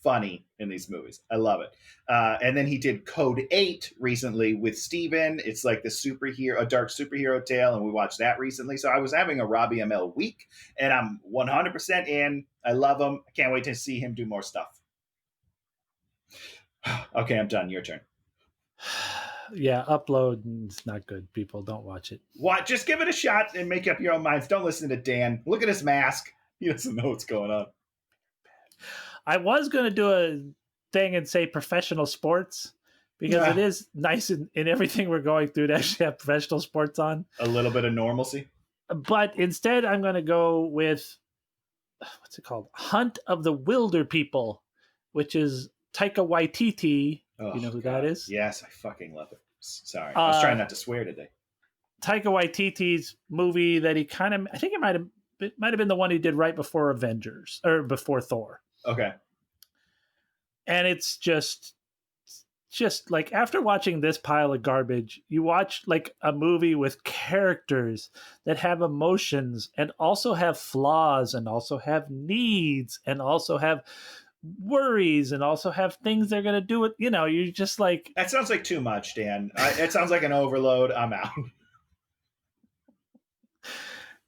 funny in these movies. I love it. And then he did Code 8 recently with Steven. It's like a dark superhero tale, and we watched that recently. So I was having a Robbie Amell week, and I'm 100% in. I love him. I can't wait to see him do more stuff. Okay, I'm done. Your turn. Yeah, Upload. It's not good. People, don't watch it. What? Just give it a shot and make up your own minds. Don't listen to Dan. Look at his mask. He doesn't know what's going on. I was going to do a thing and say professional sports because it is nice in everything we're going through to actually have professional sports on. A little bit of normalcy. But instead, I'm going to go with, what's it called? Hunt of the Wilder People, which is Taika Waititi. You know who that is? Yes, I fucking love it. Sorry. I was trying not to swear today. Taika Waititi's movie that he kind of, I think it might have been the one he did right before Avengers or before Thor. Okay. And it's just like after watching this pile of garbage, you watch like a movie with characters that have emotions and also have flaws and also have needs and also have worries and also have things they're going to do with, you're just like... That sounds like too much, Dan. It sounds like an overload. I'm out.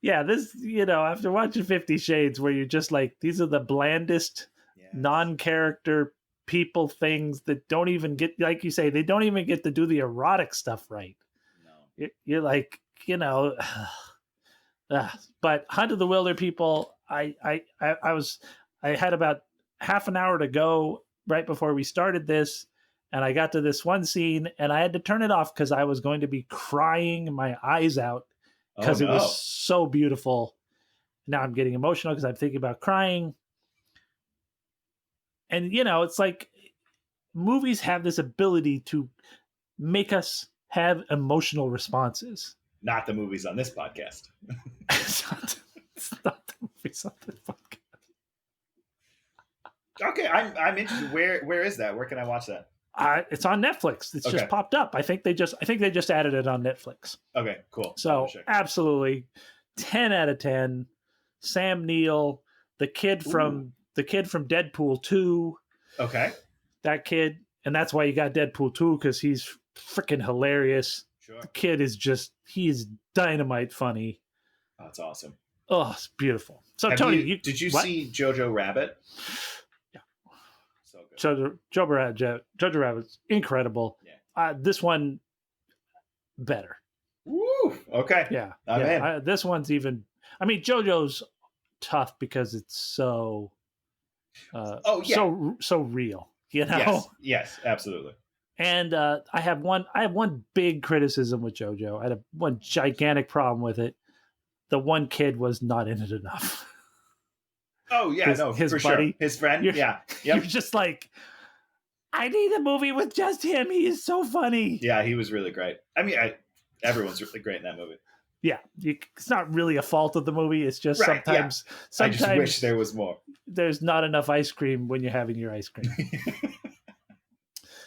Yeah, this, after watching 50 Shades, where you're just like, these are the blandest, non-character people things that don't even get, like you say, they don't even get to do the erotic stuff right. No. You're like, but Hunt of the Wilder People, I had about half an hour to go, right before we started this, and I got to this one scene, and I had to turn it off because I was going to be crying my eyes out because it was so beautiful. Now I'm getting emotional because I'm thinking about crying. And, you know, it's like movies have this ability to make us have emotional responses. Not the movies on this podcast. It's not the movies on this podcast. Okay, I'm interested. Where is that? Where can I watch that? It's on Netflix. It's just popped up. I think they just added it on Netflix. Okay, cool. So absolutely, 10 out of 10. Sam Neill, the kid from Deadpool 2. Okay. That kid, and that's why you got Deadpool 2, because he's freaking hilarious. Sure. The kid is he's dynamite funny. Oh, that's awesome. Oh, it's beautiful. So Tony, did you see Jojo Rabbit? Yeah. So good. Jojo Rabbit's incredible. Yeah. This one better. Woo! Okay. Yeah. I'm in. This one's even. I mean, JoJo's tough because it's so. So real. You know. Yes, absolutely. And I have one big criticism with JoJo. I had one gigantic problem with it. The one kid was not in it enough. Oh yeah, his for buddy, sure. His friend. Yeah. Yep. You're just like, I need a movie with just him. He is so funny. Yeah, he was really great. I mean, everyone's really great in that movie. Yeah, it's not really a fault of the movie. It's just sometimes I just wish there was more. There's not enough ice cream when you're having your ice cream.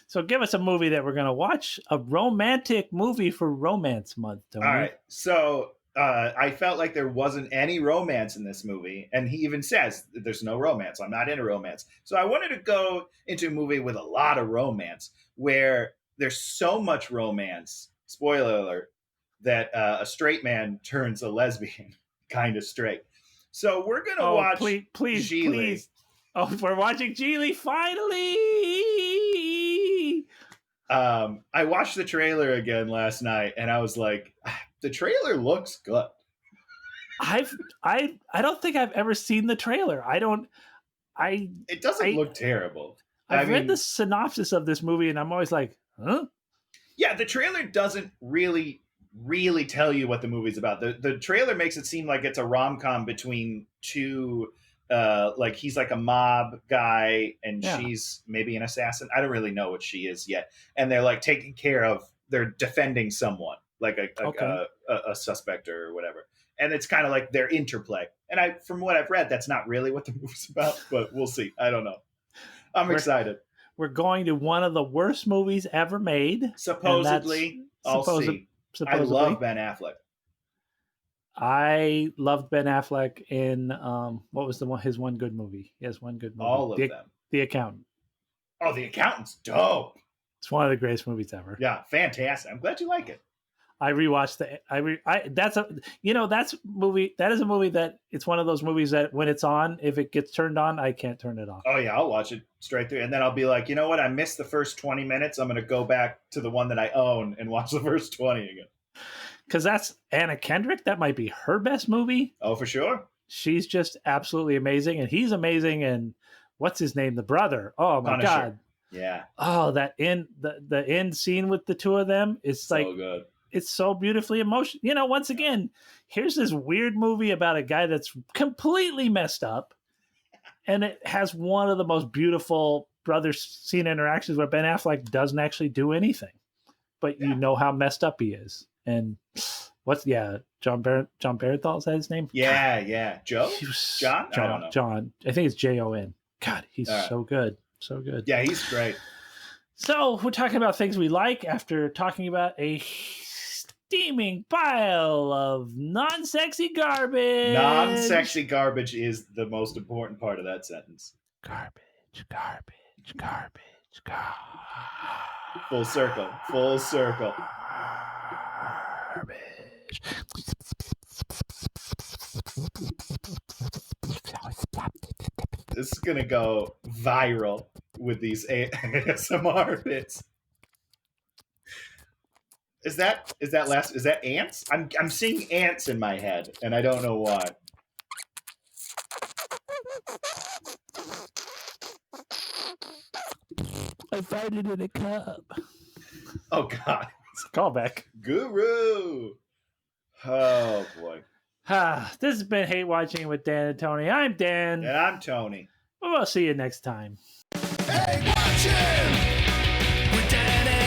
So give us a movie that we're going to watch, a romantic movie for Romance Month, Tony. All right. So I felt like there wasn't any romance in this movie. And he even says there's no romance. I'm not into romance. So I wanted to go into a movie with a lot of romance where there's so much romance, spoiler alert, that a straight man turns a lesbian, kind of straight. So we're going to watch please. Oh, we're watching Geely, finally! I watched the trailer again last night, and I was like, the trailer looks good. I don't think I've ever seen the trailer. It doesn't look terrible. I've read the synopsis of this movie, and I'm always like, huh? Yeah, the trailer doesn't really tell you what the movie's about. The trailer makes it seem like it's a rom-com between two, like he's like a mob guy and she's maybe an assassin. I don't really know what she is yet. And they're like they're defending someone, like a suspect or whatever. And it's kind of like their interplay. And from what I've read, that's not really what the movie's about, but we'll see. I don't know. I'm excited. We're going to one of the worst movies ever made. Supposedly. I'll see. I love Ben Affleck. I loved Ben Affleck in what was his one good movie? He has one good movie. All of them. The Accountant. Oh, The Accountant's dope. It's one of the greatest movies ever. Yeah, fantastic. I'm glad you like it. I rewatched that is a movie that it's one of those movies that when it's on, if it gets turned on, I can't turn it off. Oh yeah, I'll watch it straight through. And then I'll be like, you know what? I missed the first 20 minutes. I'm going to go back to the one that I own and watch the first 20 again. Because that's Anna Kendrick. That might be her best movie. Oh, for sure. She's just absolutely amazing. And he's amazing. And what's his name? The brother. Oh my Punisher. God. Yeah. Oh, that the end scene with the two of them is so like good. It's so beautifully emotional. You know, once again, here's this weird movie about a guy that's completely messed up. And it has one of the most beautiful brother-scene interactions where Ben Affleck doesn't actually do anything. But you know how messed up he is. And John Barenthal, is that his name? Yeah, yeah. John? I don't know. John. I think it's Jon. God, he's so good. So good. Yeah, he's great. So we're talking about things we like after talking about a steaming pile of non-sexy garbage. Non-sexy garbage is the most important part of that sentence. Garbage. Full circle. Garbage. This is gonna go viral with these ASMR bits. Is that ants? I'm seeing ants in my head, and I don't know why. I find it in a cup. Oh God, It's a callback. Guru. Oh boy. This has been Hate Watching with Dan and Tony. I'm Dan. And I'm Tony. We'll see you next time. Hey, watching with Dan and